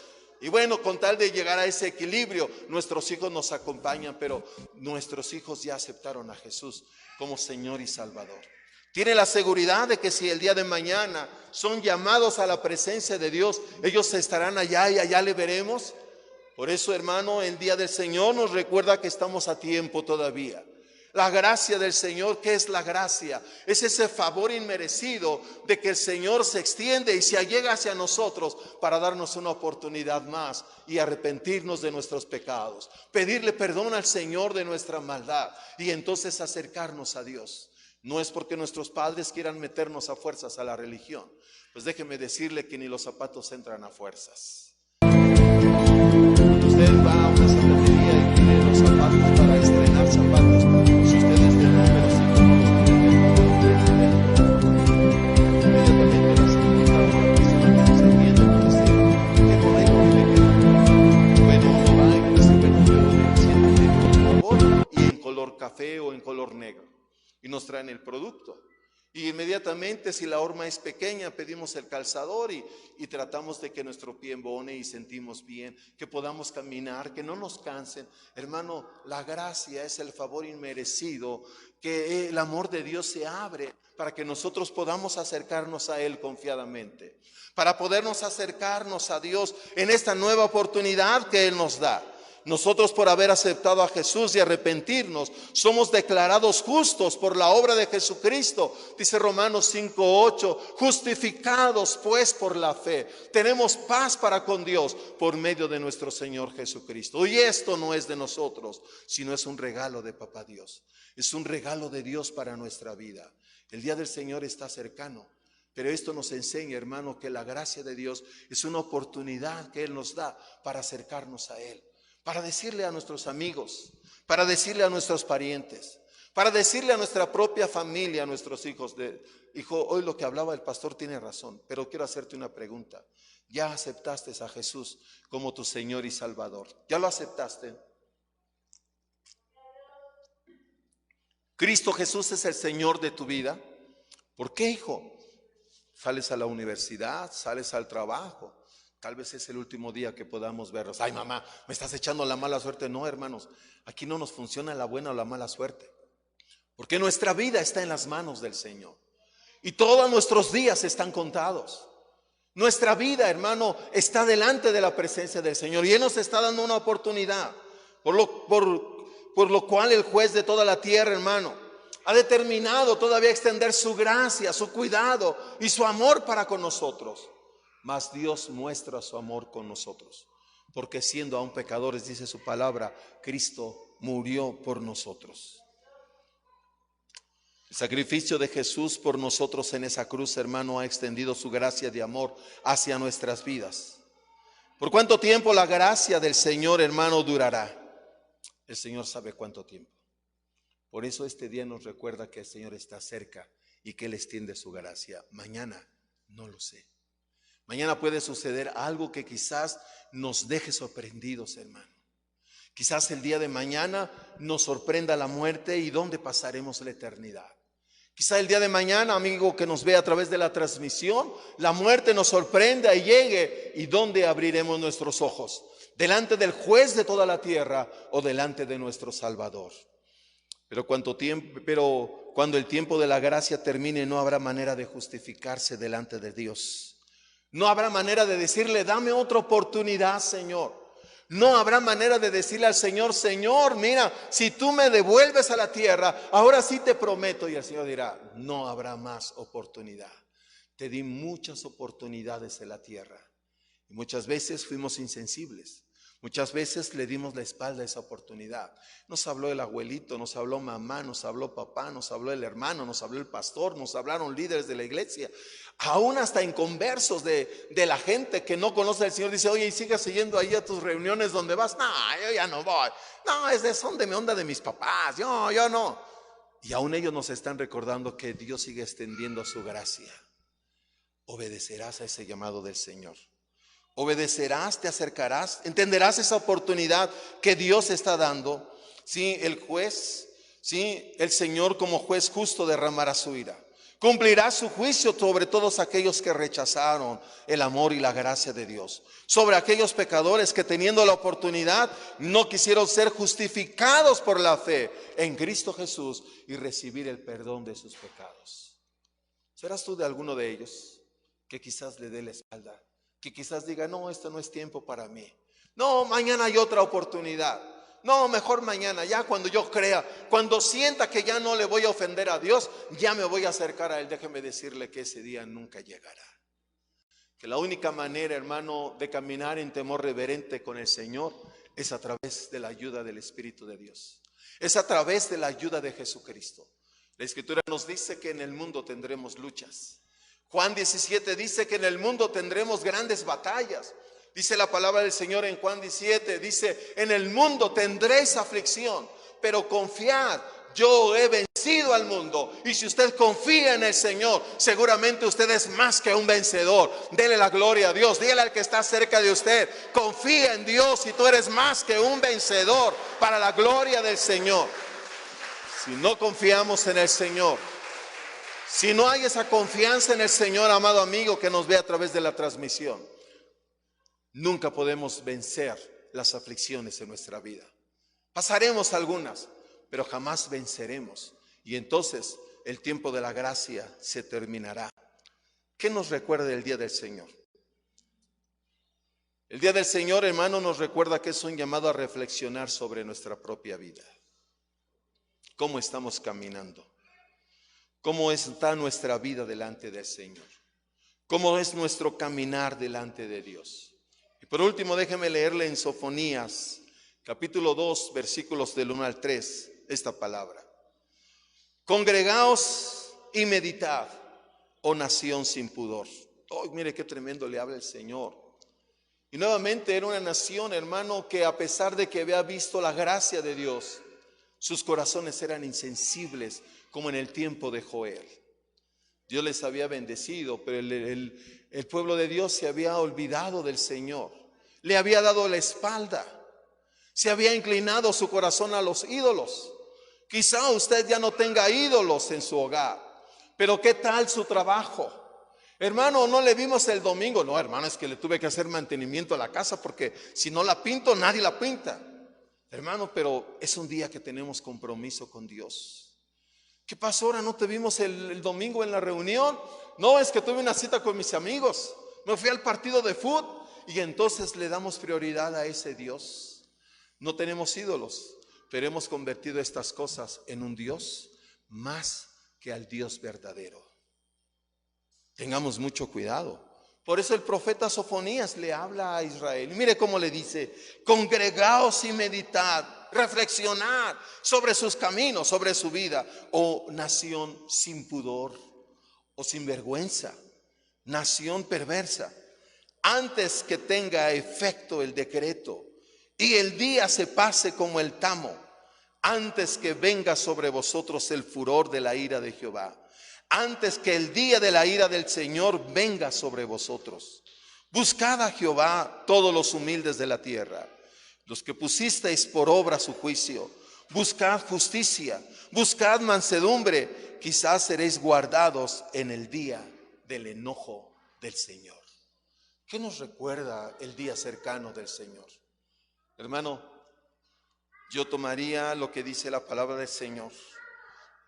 Y bueno, con tal de llegar a ese equilibrio, nuestros hijos nos acompañan, pero nuestros hijos ya aceptaron a Jesús como Señor y Salvador. Tiene la seguridad de que si el día de mañana son llamados a la presencia de Dios, ellos estarán allá y allá le veremos. Por eso, hermano, el día del Señor nos recuerda que estamos a tiempo todavía. La gracia del Señor, ¿qué es la gracia? Es ese favor inmerecido de que el Señor se extiende y se allega hacia nosotros para darnos una oportunidad más y arrepentirnos de nuestros pecados, pedirle perdón al Señor de nuestra maldad y entonces acercarnos a Dios. No es porque nuestros padres quieran meternos a fuerzas a la religión. Pues déjeme decirle que ni los zapatos entran a fuerzas. Usted va a una zapatería y quiere los zapatos para estrenar zapatos. Si usted es de número 5, inmediatamente vas a encontrar una persona que nos entiende y dice: ¿qué modelo que le queda? Bueno, uno va y dice: bueno, yo siéntate, por favor, y en color café o en color negro. Y nos traen el producto. Y inmediatamente, si la horma es pequeña, pedimos el calzador y tratamos de que nuestro pie embone y sentimos bien, que podamos caminar, que no nos cansen. Hermano, la gracia es el favor inmerecido, que el amor de Dios se abre para que nosotros podamos acercarnos a Él confiadamente, para podernos acercarnos a Dios en esta nueva oportunidad que Él nos da. Nosotros, por haber aceptado a Jesús y arrepentirnos, somos declarados justos por la obra de Jesucristo. Dice Romanos 5:8, justificados pues por la fe, tenemos paz para con Dios por medio de nuestro Señor Jesucristo. Y esto no es de nosotros, sino es un regalo de Papá Dios. Es un regalo de Dios para nuestra vida. El día del Señor está cercano. Pero esto nos enseña, hermano, que la gracia de Dios es una oportunidad que Él nos da para acercarnos a Él, para decirle a nuestros amigos, para decirle a nuestros parientes, para decirle a nuestra propia familia, a nuestros hijos. Hijo, hoy lo que hablaba el pastor tiene razón, pero quiero hacerte una pregunta. ¿Ya aceptaste a Jesús como tu Señor y Salvador? ¿Ya lo aceptaste? ¿Cristo Jesús es el Señor de tu vida? ¿Por qué, hijo? Sales a la universidad, sales al trabajo. Tal vez es el último día que podamos verlos. Ay, mamá, me estás echando la mala suerte. No, hermanos, aquí no nos funciona la buena o la mala suerte, porque nuestra vida está en las manos del Señor y todos nuestros días están contados. Nuestra vida, hermano, está delante de la presencia del Señor y Él nos está dando una oportunidad, por lo cual el juez de toda la tierra, hermano, ha determinado todavía extender su gracia, su cuidado y su amor para con nosotros. Mas Dios muestra su amor con nosotros, porque siendo aún pecadores, dice su palabra, Cristo murió por nosotros. El sacrificio de Jesús por nosotros en esa cruz, hermano, ha extendido su gracia de amor hacia nuestras vidas. ¿Por cuánto tiempo la gracia del Señor, hermano, durará? El Señor sabe cuánto tiempo. Por eso este día nos recuerda que el Señor está cerca y que Él extiende su gracia. Mañana no lo sé. Mañana puede suceder algo que quizás nos deje sorprendidos, hermano. Quizás el día de mañana nos sorprenda la muerte y dónde pasaremos la eternidad. Quizás el día de mañana, amigo que nos ve a través de la transmisión, la muerte nos sorprenda y llegue, y dónde abriremos nuestros ojos, delante del juez de toda la tierra o delante de nuestro Salvador. Pero cuando el tiempo de la gracia termine, no habrá manera de justificarse delante de Dios. No habrá manera de decirle, dame otra oportunidad, Señor. No habrá manera de decirle al Señor, Señor, mira, si tú me devuelves a la tierra, ahora sí te prometo. Y el Señor dirá, no habrá más oportunidad. Te di muchas oportunidades en la tierra y muchas veces fuimos insensibles. Muchas veces le dimos la espalda a esa oportunidad. Nos habló el abuelito, nos habló mamá, nos habló papá, nos habló el hermano, nos habló el pastor, nos hablaron líderes de la iglesia. Aún hasta inconversos de la gente que no conoce al Señor. Dice, oye, ¿y sigues yendo ahí a tus reuniones donde vas? No, yo ya no voy. No, son de mi onda de mis papás. Yo no. Y aún ellos nos están recordando que Dios sigue extendiendo su gracia. Obedecerás a ese llamado del Señor. Obedecerás, te acercarás, entenderás esa oportunidad que Dios está dando. Sí, el juez, sí, el Señor como juez justo derramará su ira. Cumplirá su juicio sobre todos aquellos que rechazaron el amor y la gracia de Dios. Sobre aquellos pecadores que teniendo la oportunidad no quisieron ser justificados por la fe en Cristo Jesús y recibir el perdón de sus pecados. ¿Serás tú de alguno de ellos que quizás le dé la espalda? Que quizás diga, no, esto no es tiempo para mí. No, mañana hay otra oportunidad. No, mejor mañana, ya cuando yo crea, cuando sienta que ya no le voy a ofender a Dios, ya me voy a acercar a Él. Déjeme decirle que ese día nunca llegará. Que la única manera, hermano, de caminar en temor reverente con el Señor es a través de la ayuda del Espíritu de Dios. Es a través de la ayuda de Jesucristo. La Escritura nos dice que en el mundo tendremos luchas. Juan 17 dice que en el mundo tendremos grandes batallas. Dice la palabra del Señor en Juan 17, dice, en el mundo tendréis aflicción, pero confiad, yo he vencido al mundo. Y si usted confía en el Señor, seguramente usted es más que un vencedor. Dele la gloria a Dios, dígale al que está cerca de usted, confía en Dios y tú eres más que un vencedor para la gloria del Señor. Si no confiamos en el Señor, si no hay esa confianza en el Señor, amado amigo que nos ve a través de la transmisión, nunca podemos vencer las aflicciones en nuestra vida. Pasaremos algunas, pero jamás venceremos. Y entonces el tiempo de la gracia se terminará. ¿Qué nos recuerda el día del Señor? El día del Señor, hermano, nos recuerda que es un llamado a reflexionar sobre nuestra propia vida. ¿Cómo estamos caminando? ¿Cómo está nuestra vida delante del Señor? ¿Cómo es nuestro caminar delante de Dios? Y por último, déjeme leerle en Sofonías, capítulo 2, versículos del 1 al 3, esta palabra. Congregaos y meditad, oh nación sin pudor. Oh, mire qué tremendo le habla el Señor. Y nuevamente era una nación, hermano, que a pesar de que había visto la gracia de Dios, sus corazones eran insensibles, como en el tiempo de Joel. Dios les había bendecido, pero el pueblo de Dios se había olvidado del Señor. Le había dado la espalda. Se había inclinado su corazón a los ídolos. Quizá usted ya no tenga ídolos en su hogar, pero ¿qué tal su trabajo? Hermano, no le vimos el domingo. No, hermano, es que le tuve que hacer mantenimiento a la casa porque si no la pinto, nadie la pinta. Hermano, pero es un día que tenemos compromiso con Dios. ¿Qué pasó ahora? ¿No te vimos el domingo en la reunión? No, es que tuve una cita con mis amigos. Me fui al partido de fútbol y entonces le damos prioridad a ese Dios. No tenemos ídolos, pero hemos convertido estas cosas en un Dios más que al Dios verdadero. Tengamos mucho cuidado. Por eso el profeta Sofonías le habla a Israel. Mire cómo le dice: congregaos y meditad, reflexionad sobre sus caminos, sobre su vida, oh nación sin pudor o sin vergüenza, nación perversa. Antes que tenga efecto el decreto y el día se pase como el tamo, antes que venga sobre vosotros el furor de la ira de Jehová, antes que el día de la ira del Señor venga sobre vosotros. Buscad a Jehová todos los humildes de la tierra, los que pusisteis por obra su juicio. Buscad justicia, buscad mansedumbre, quizás seréis guardados en el día del enojo del Señor. ¿Qué nos recuerda el día cercano del Señor? Hermano, yo tomaría lo que dice la palabra del Señor.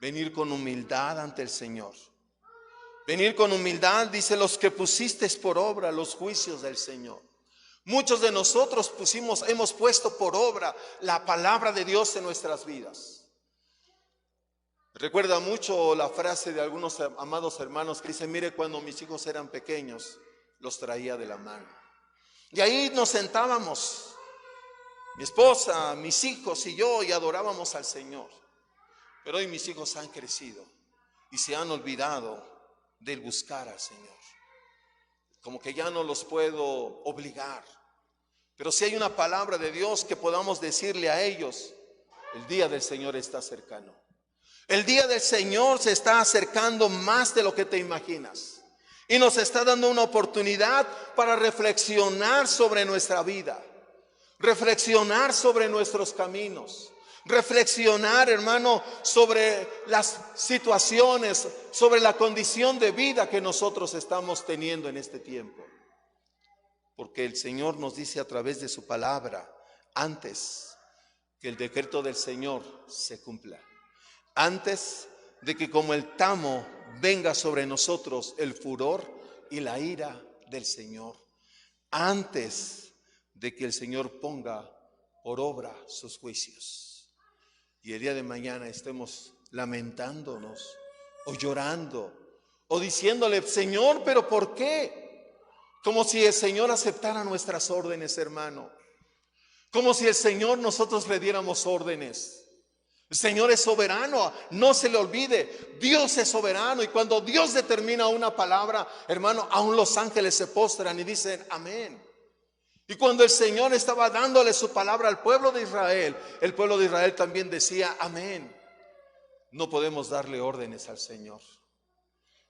Venir con humildad ante el Señor. Venir con humildad, dice, los que pusisteis por obra los juicios del Señor. Muchos de nosotros hemos puesto por obra la palabra de Dios en nuestras vidas. Recuerda mucho la frase de algunos amados hermanos que dicen: mire, cuando mis hijos eran pequeños, los traía de la mano. Y ahí nos sentábamos, mi esposa, mis hijos y yo, y adorábamos al Señor. Pero hoy mis hijos han crecido y se han olvidado del buscar al Señor. Como que ya no los puedo obligar. Pero si hay una palabra de Dios que podamos decirle a ellos: el día del Señor está cercano. El día del Señor se está acercando más de lo que te imaginas. Y nos está dando una oportunidad para reflexionar sobre nuestra vida. Reflexionar sobre nuestros caminos. Reflexionar, hermano, sobre las situaciones, sobre la condición de vida que nosotros estamos teniendo en este tiempo. Porque el Señor nos dice a través de su palabra, antes que el decreto del Señor se cumpla, antes de que como el tamo venga sobre nosotros el furor y la ira del Señor, antes de que el Señor ponga por obra sus juicios. Y el día de mañana estemos lamentándonos o llorando o diciéndole: Señor, ¿pero por qué? Como si el Señor aceptara nuestras órdenes, hermano. Como si el Señor nosotros le diéramos órdenes. El Señor es soberano, no se le olvide. Dios es soberano, y cuando Dios determina una palabra, hermano, aún los ángeles se postran y dicen amén. Y cuando el Señor estaba dándole su palabra al pueblo de Israel, el pueblo de Israel también decía amén. No podemos darle órdenes al Señor.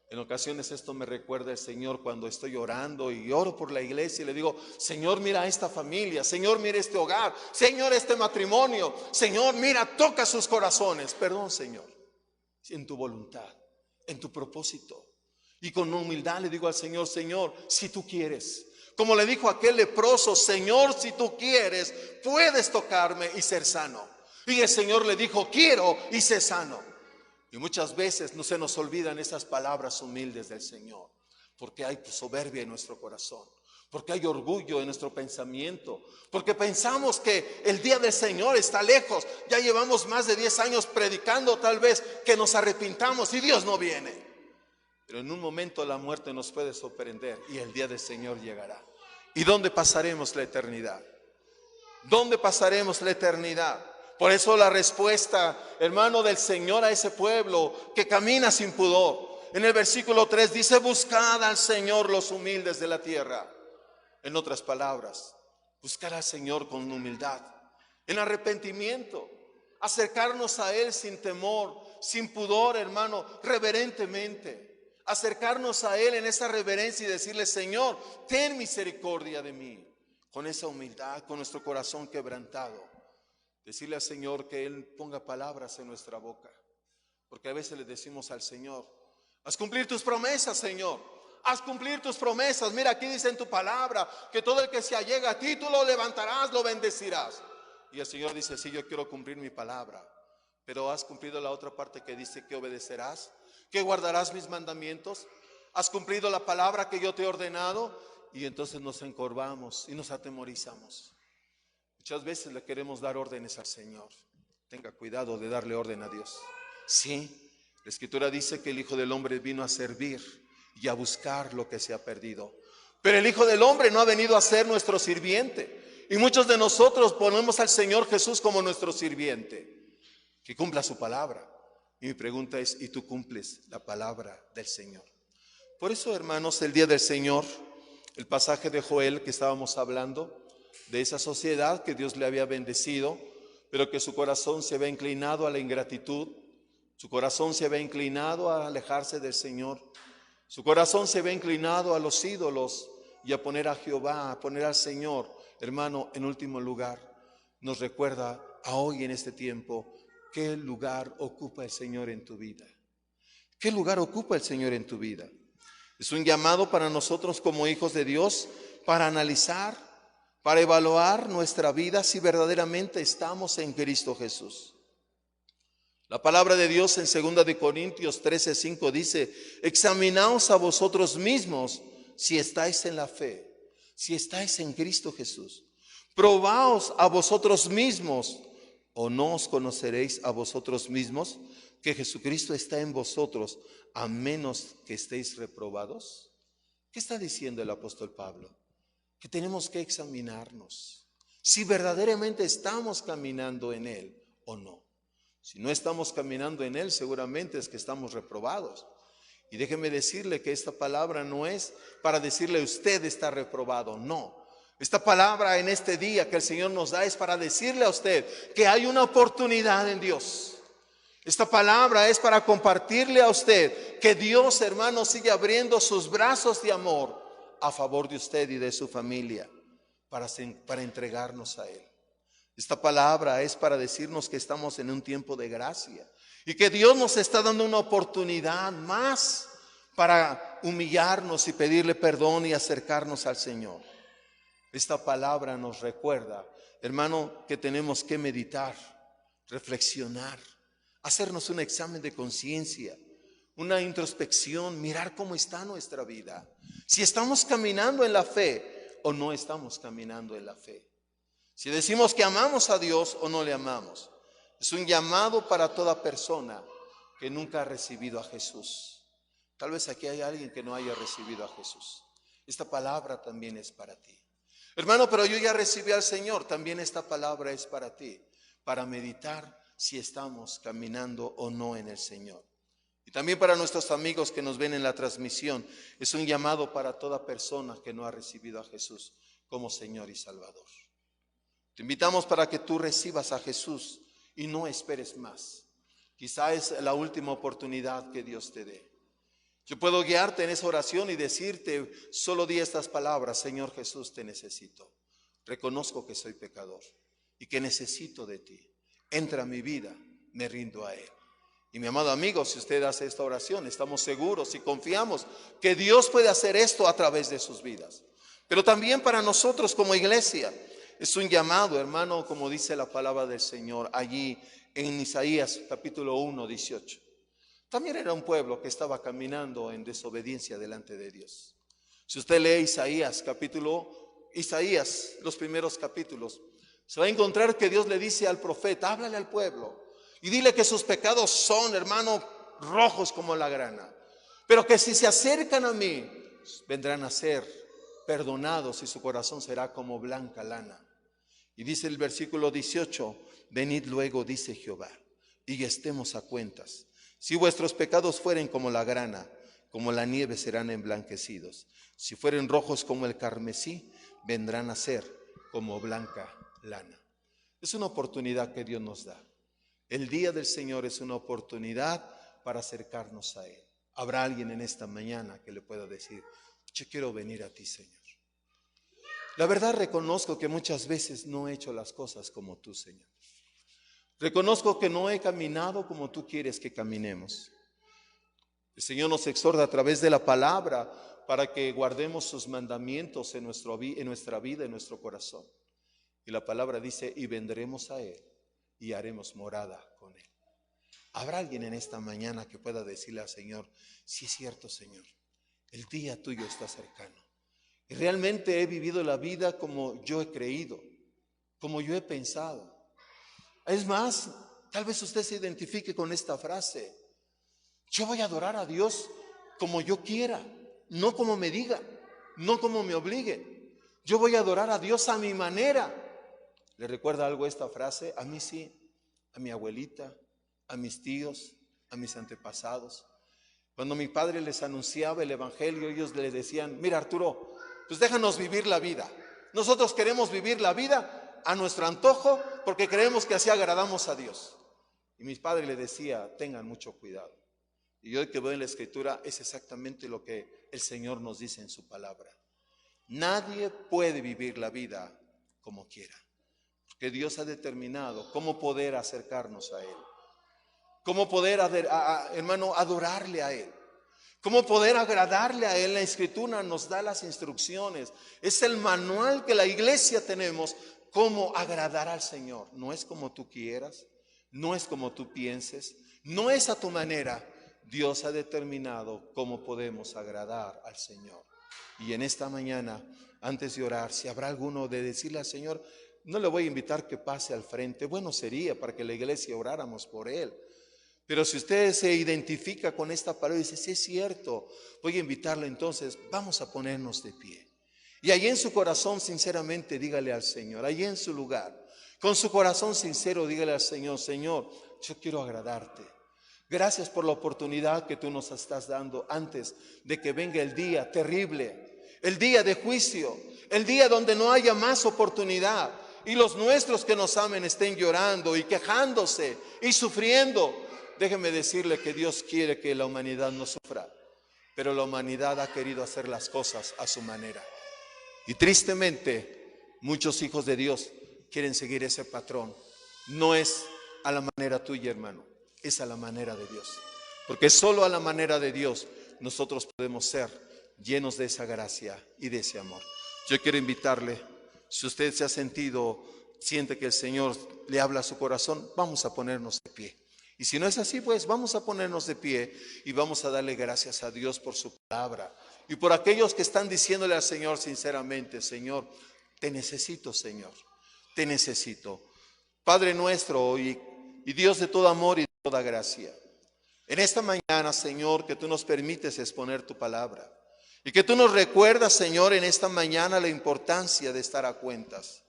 En ocasiones esto me recuerda el Señor cuando estoy orando y oro por la iglesia y le digo: Señor, mira a esta familia, Señor, mira este hogar, Señor, este matrimonio, Señor, mira, toca sus corazones. Perdón, Señor, en tu voluntad, en tu propósito. Y con humildad le digo al Señor: Señor, si tú quieres. Como le dijo aquel leproso: Señor, si tú quieres, puedes tocarme y ser sano. Y el Señor le dijo: quiero, y sé sano. Y muchas veces no se nos olvidan esas palabras humildes del Señor, porque hay soberbia en nuestro corazón, Porque hay orgullo en nuestro pensamiento, porque pensamos que el día del Señor está lejos. Ya llevamos más de 10 años predicando tal vez que nos arrepintamos y Dios no viene. Pero en un momento la muerte nos puede sorprender y el día del Señor llegará. ¿Y dónde pasaremos la eternidad? ¿Dónde pasaremos la eternidad? Por eso la respuesta, hermano, del Señor a ese pueblo que camina sin pudor. En el versículo 3 dice: buscad al Señor los humildes de la tierra. En otras palabras, buscar al Señor con humildad, en arrepentimiento, acercarnos a Él sin temor, sin pudor, hermano, reverentemente. Acercarnos a Él en esa reverencia y decirle: Señor, ten misericordia de mí. Con esa humildad, con nuestro corazón quebrantado, decirle al Señor que Él ponga palabras en nuestra boca. Porque a veces le decimos al Señor: haz cumplir tus promesas, Señor. Haz cumplir tus promesas. Mira, aquí dice en tu palabra que todo el que se allega a ti, tú lo levantarás, lo bendecirás. Y el Señor dice: sí, yo quiero cumplir mi palabra. Pero has cumplido la otra parte que dice que obedecerás, que guardarás mis mandamientos. Has cumplido la palabra que yo te he ordenado. Y entonces nos encorvamos y nos atemorizamos. Muchas veces le queremos dar órdenes al Señor. Tenga cuidado de darle orden a Dios. Sí, la Escritura dice que el Hijo del Hombre vino a servir y a buscar lo que se ha perdido. Pero el Hijo del Hombre no ha venido a ser nuestro sirviente. Y muchos de nosotros ponemos al Señor Jesús como nuestro sirviente, que cumpla su palabra. Y mi pregunta es: ¿y tú cumples la palabra del Señor? Por eso, hermanos, el día del Señor, el pasaje de Joel que estábamos hablando, de esa sociedad que Dios le había bendecido, pero que su corazón se había inclinado a la ingratitud, su corazón se había inclinado a alejarse del Señor. Su corazón se ve inclinado a los ídolos y a poner a Jehová, a poner al Señor, hermano, en último lugar. Nos recuerda a hoy en este tiempo qué lugar ocupa el Señor en tu vida. ¿Qué lugar ocupa el Señor en tu vida? Es un llamado para nosotros como hijos de Dios para analizar, para evaluar nuestra vida si verdaderamente estamos en Cristo Jesús. La palabra de Dios en 2 de Corintios 13:5 dice: examinaos a vosotros mismos si estáis en la fe, si estáis en Cristo Jesús. Probaos a vosotros mismos, o no os conoceréis a vosotros mismos que Jesucristo está en vosotros, a menos que estéis reprobados. ¿Qué está diciendo el apóstol Pablo? Que tenemos que examinarnos si verdaderamente estamos caminando en Él o no. Si no estamos caminando en Él, seguramente es que estamos reprobados. Y déjeme decirle que esta palabra no es para decirle: usted está reprobado, no. Esta palabra en este día que el Señor nos da es para decirle a usted que hay una oportunidad en Dios. Esta palabra es para compartirle a usted que Dios, hermano, sigue abriendo sus brazos de amor a favor de usted y de su familia para entregarnos a Él. Esta palabra es para decirnos que estamos en un tiempo de gracia y que Dios nos está dando una oportunidad más para humillarnos y pedirle perdón y acercarnos al Señor. Esta palabra nos recuerda, hermano, que tenemos que meditar, reflexionar, hacernos un examen de conciencia, una introspección, mirar cómo está nuestra vida, si estamos caminando en la fe o no estamos caminando en la fe. Si decimos que amamos a Dios o no le amamos. Es un llamado para toda persona que nunca ha recibido a Jesús. Tal vez aquí hay alguien que no haya recibido a Jesús. Esta palabra también es para ti. Hermano, pero yo ya recibí al Señor. También esta palabra es para ti, para meditar si estamos caminando o no en el Señor. Y también para nuestros amigos que nos ven en la transmisión, es un llamado para toda persona que no ha recibido a Jesús como Señor y Salvador. Te invitamos para que tú recibas a Jesús y no esperes más. Quizá es la última oportunidad que Dios te dé. Yo puedo guiarte en esa oración y decirte, solo di estas palabras: Señor Jesús, te necesito. Reconozco que soy pecador y que necesito de ti. Entra a mi vida, me rindo a Él. Y mi amado amigo, si usted hace esta oración, estamos seguros y confiamos que Dios puede hacer esto a través de sus vidas. Pero también para nosotros como iglesia, es un llamado, hermano, como dice la palabra del Señor allí en Isaías capítulo 1, 18. También era un pueblo que estaba caminando en desobediencia delante de Dios. Si usted lee Isaías, los primeros capítulos, se va a encontrar que Dios le dice al profeta, háblale al pueblo y dile que sus pecados son, hermano, rojos como la grana, pero que si se acercan a mí, vendrán a ser perdonados y su corazón será como blanca lana. Y dice el versículo 18, venid luego, dice Jehová, y estemos a cuentas. Si vuestros pecados fueren como la grana, como la nieve serán emblanquecidos. Si fueren rojos como el carmesí, vendrán a ser como blanca lana. Es una oportunidad que Dios nos da. El día del Señor es una oportunidad para acercarnos a Él. Habrá alguien en esta mañana que le pueda decir, yo quiero venir a ti, Señor. La verdad, reconozco que muchas veces no he hecho las cosas como tú, Señor. Reconozco que no he caminado como tú quieres que caminemos. El Señor nos exhorta a través de la palabra para que guardemos sus mandamientos en nuestra vida, en nuestro corazón. Y la palabra dice, y vendremos a Él y haremos morada con Él. ¿Habrá alguien en esta mañana que pueda decirle al Señor, sí es cierto, Señor, el día tuyo está cercano? Y realmente he vivido la vida como yo he creído, como yo he pensado. Es más, tal vez usted se identifique con esta frase. Yo voy a adorar a Dios como yo quiera, no como me diga, no como me obligue. Yo voy a adorar a Dios a mi manera. ¿Le recuerda algo esta frase? A mí sí, a mi abuelita, a mis tíos, a mis antepasados. Cuando mi padre les anunciaba el evangelio, ellos le decían, mira Arturo, pues déjanos vivir la vida. Nosotros queremos vivir la vida a nuestro antojo porque creemos que así agradamos a Dios. Y mi padre le decía, tengan mucho cuidado. Y hoy que veo en la Escritura es exactamente lo que el Señor nos dice en su palabra. Nadie puede vivir la vida como quiera, porque Dios ha determinado cómo poder acercarnos a Él, cómo poder, hermano, adorarle a Él, cómo poder agradarle a Él. La Escritura nos da las instrucciones, es el manual que la iglesia tenemos, cómo agradar al Señor. No es como tú quieras, no es como tú pienses, no es a tu manera. Dios ha determinado cómo podemos agradar al Señor. Y en esta mañana, antes de orar, si habrá alguno de decirle al Señor, no le voy a invitar que pase al frente, bueno sería para que la iglesia oráramos por él. Pero si usted se identifica con esta palabra y dice, sí es cierto, voy a invitarle, entonces vamos a ponernos de pie. Y allí en su corazón sinceramente dígale al Señor, allí en su lugar, con su corazón sincero dígale al Señor, Señor, yo quiero agradarte. Gracias por la oportunidad que tú nos estás dando antes de que venga el día terrible, el día de juicio, el día donde no haya más oportunidad y los nuestros que nos amen estén llorando y quejándose y sufriendo. Déjeme decirle que Dios quiere que la humanidad no sufra, pero la humanidad ha querido hacer las cosas a su manera. Y tristemente, muchos hijos de Dios quieren seguir ese patrón. No es a la manera tuya, hermano, es a la manera de Dios. Porque solo a la manera de Dios nosotros podemos ser llenos de esa gracia y de ese amor. Yo quiero invitarle, si usted se ha sentido, siente que el Señor le habla a su corazón, vamos a ponernos de pie. Y si no es así, pues vamos a ponernos de pie y vamos a darle gracias a Dios por su palabra. Y por aquellos que están diciéndole al Señor sinceramente, Señor, te necesito, Señor, te necesito. Padre nuestro y Dios de todo amor y de toda gracia, en esta mañana, Señor, que tú nos permites exponer tu palabra y que tú nos recuerdas, Señor, en esta mañana la importancia de estar a cuentas.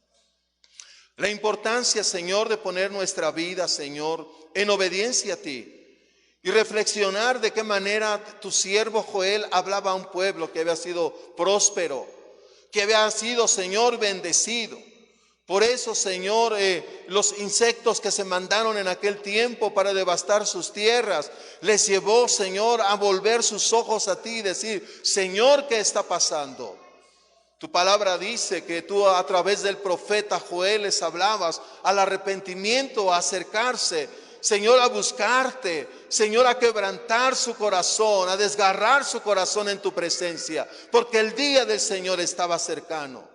La importancia, Señor, de poner nuestra vida, Señor, en obediencia a ti y reflexionar de qué manera tu siervo Joel hablaba a un pueblo que había sido próspero, que había sido, Señor, bendecido. Por eso, Señor, los insectos que se mandaron en aquel tiempo para devastar sus tierras, les llevó, Señor, a volver sus ojos a ti y decir, Señor, ¿qué está pasando? Tu palabra dice que tú a través del profeta Joel les hablabas al arrepentimiento, a acercarse, Señor, a buscarte, Señor, a quebrantar su corazón, a desgarrar su corazón en tu presencia, porque el día del Señor estaba cercano.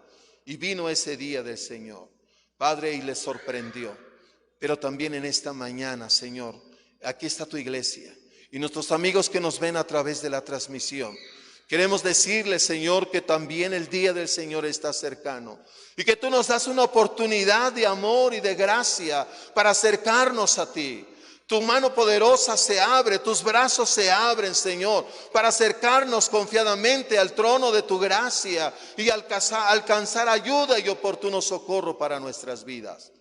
Y vino ese día del Señor, Padre, y les sorprendió. Pero también en esta mañana, Señor, aquí está tu iglesia y nuestros amigos que nos ven a través de la transmisión. Queremos decirle, Señor, que también el día del Señor está cercano y que tú nos das una oportunidad de amor y de gracia para acercarnos a ti. Tu mano poderosa se abre, tus brazos se abren, Señor, para acercarnos confiadamente al trono de tu gracia y alcanzar ayuda y oportuno socorro para nuestras vidas.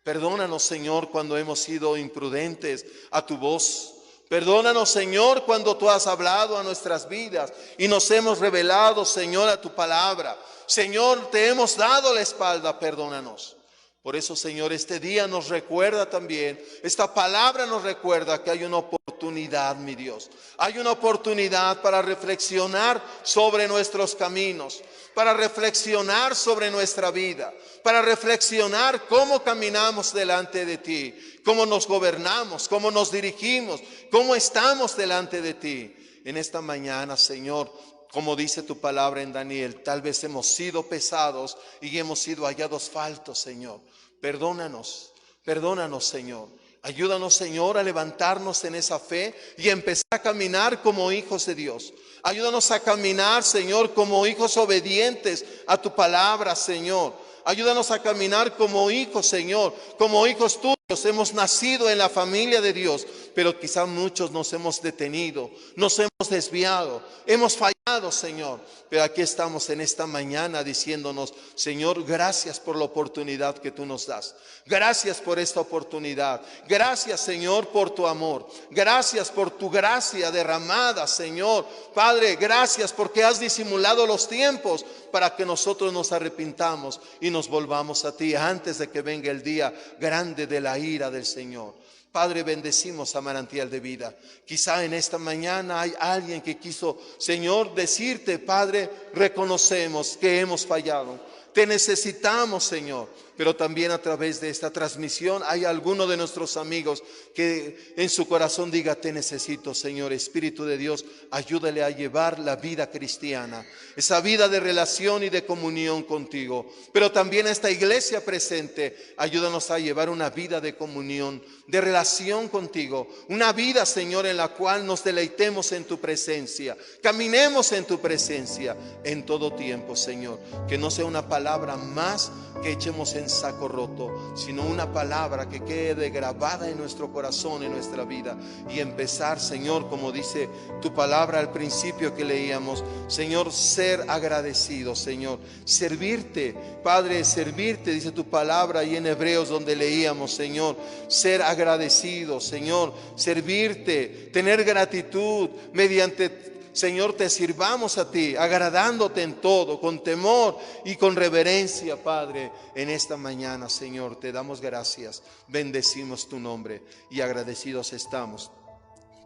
Perdónanos, Señor, cuando hemos sido imprudentes a tu voz. Perdónanos, Señor, cuando tú has hablado a nuestras vidas y nos hemos revelado, Señor, a tu palabra. Señor, te hemos dado la espalda, perdónanos. Por eso, Señor, este día nos recuerda también, esta palabra nos recuerda que hay una oportunidad, mi Dios. Hay una oportunidad para reflexionar sobre nuestros caminos, para reflexionar sobre nuestra vida, para reflexionar cómo caminamos delante de ti, cómo nos gobernamos, cómo nos dirigimos, cómo estamos delante de ti. En esta mañana, Señor, como dice tu palabra en Daniel, tal vez hemos sido pesados y hemos sido hallados faltos, Señor. Perdónanos, perdónanos, Señor. Ayúdanos, Señor, a levantarnos en esa fe y empezar a caminar como hijos de Dios. Ayúdanos a caminar, Señor, como hijos obedientes a tu palabra, Señor. Ayúdanos a caminar como hijos, Señor, como hijos tuyos. Hemos nacido en la familia de Dios, pero quizá muchos nos hemos detenido, nos hemos desviado, hemos fallado, Señor. Pero aquí estamos en esta mañana diciéndonos, Señor, gracias por la oportunidad que tú nos das. Gracias por esta oportunidad. Gracias, Señor, por tu amor. Gracias por tu gracia derramada, Señor. Padre, gracias porque has disimulado los tiempos para que nosotros nos arrepintamos y nos volvamos a ti antes de que venga el día grande de la ira del Señor. Padre, bendecimos a Manantial de Vida. Quizá en esta mañana hay alguien que quiso, Señor, decirte, Padre, reconocemos que hemos fallado. Te necesitamos, Señor. Pero también a través de esta transmisión hay alguno de nuestros amigos que en su corazón diga, te necesito, Señor. Espíritu de Dios, ayúdale a llevar la vida cristiana, esa vida de relación y de comunión contigo. Pero también a esta iglesia presente, ayúdanos a llevar una vida de comunión, de relación contigo. Una vida, Señor, en la cual nos deleitemos en tu presencia, caminemos en tu presencia en todo tiempo, Señor. Que no sea una palabra más que echemos en saco roto, sino una palabra que quede grabada en nuestro corazón, en nuestra vida, y empezar, Señor, como dice tu palabra al principio que leíamos, Señor, ser agradecido, Señor, servirte, Padre, servirte, dice tu palabra y en Hebreos donde leíamos, Señor, ser agradecido, Señor, servirte, tener gratitud mediante, Señor, te sirvamos a ti, agradándote en todo, con temor y con reverencia, Padre. En esta mañana, Señor, te damos gracias, bendecimos tu nombre y agradecidos estamos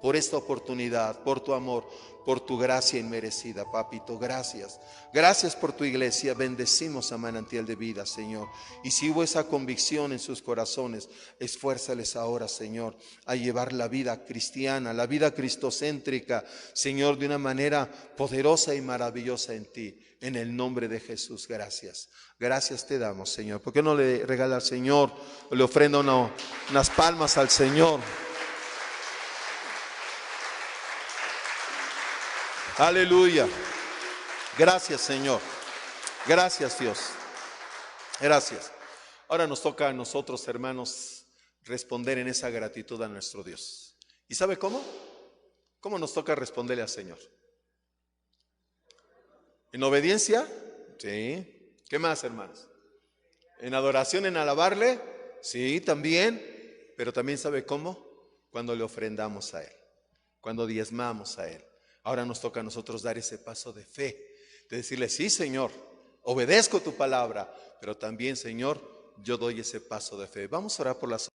por esta oportunidad, por tu amor, por tu gracia inmerecida, papito. Gracias. Gracias por tu iglesia. Bendecimos a Manantial de Vida, Señor. Y si hubo esa convicción en sus corazones, esfuérzales ahora, Señor, a llevar la vida cristiana, la vida cristocéntrica, Señor, de una manera poderosa y maravillosa en ti. En el nombre de Jesús, gracias. Gracias te damos, Señor. ¿Por qué no le regala al Señor, le ofrenda unas palmas al Señor? Aleluya. Gracias, Señor. Gracias, Dios. Gracias. Ahora nos toca a nosotros, hermanos, responder en esa gratitud a nuestro Dios. ¿Y sabe cómo? ¿Cómo nos toca responderle al Señor? ¿En obediencia? Sí. ¿Qué más, hermanos? ¿En adoración, en alabarle? Sí, también. Pero también ¿sabe cómo? Cuando le ofrendamos a Él, cuando diezmamos a Él. Ahora nos toca a nosotros dar ese paso de fe, de decirle, sí, Señor, obedezco tu palabra, pero también, Señor, yo doy ese paso de fe. Vamos a orar por las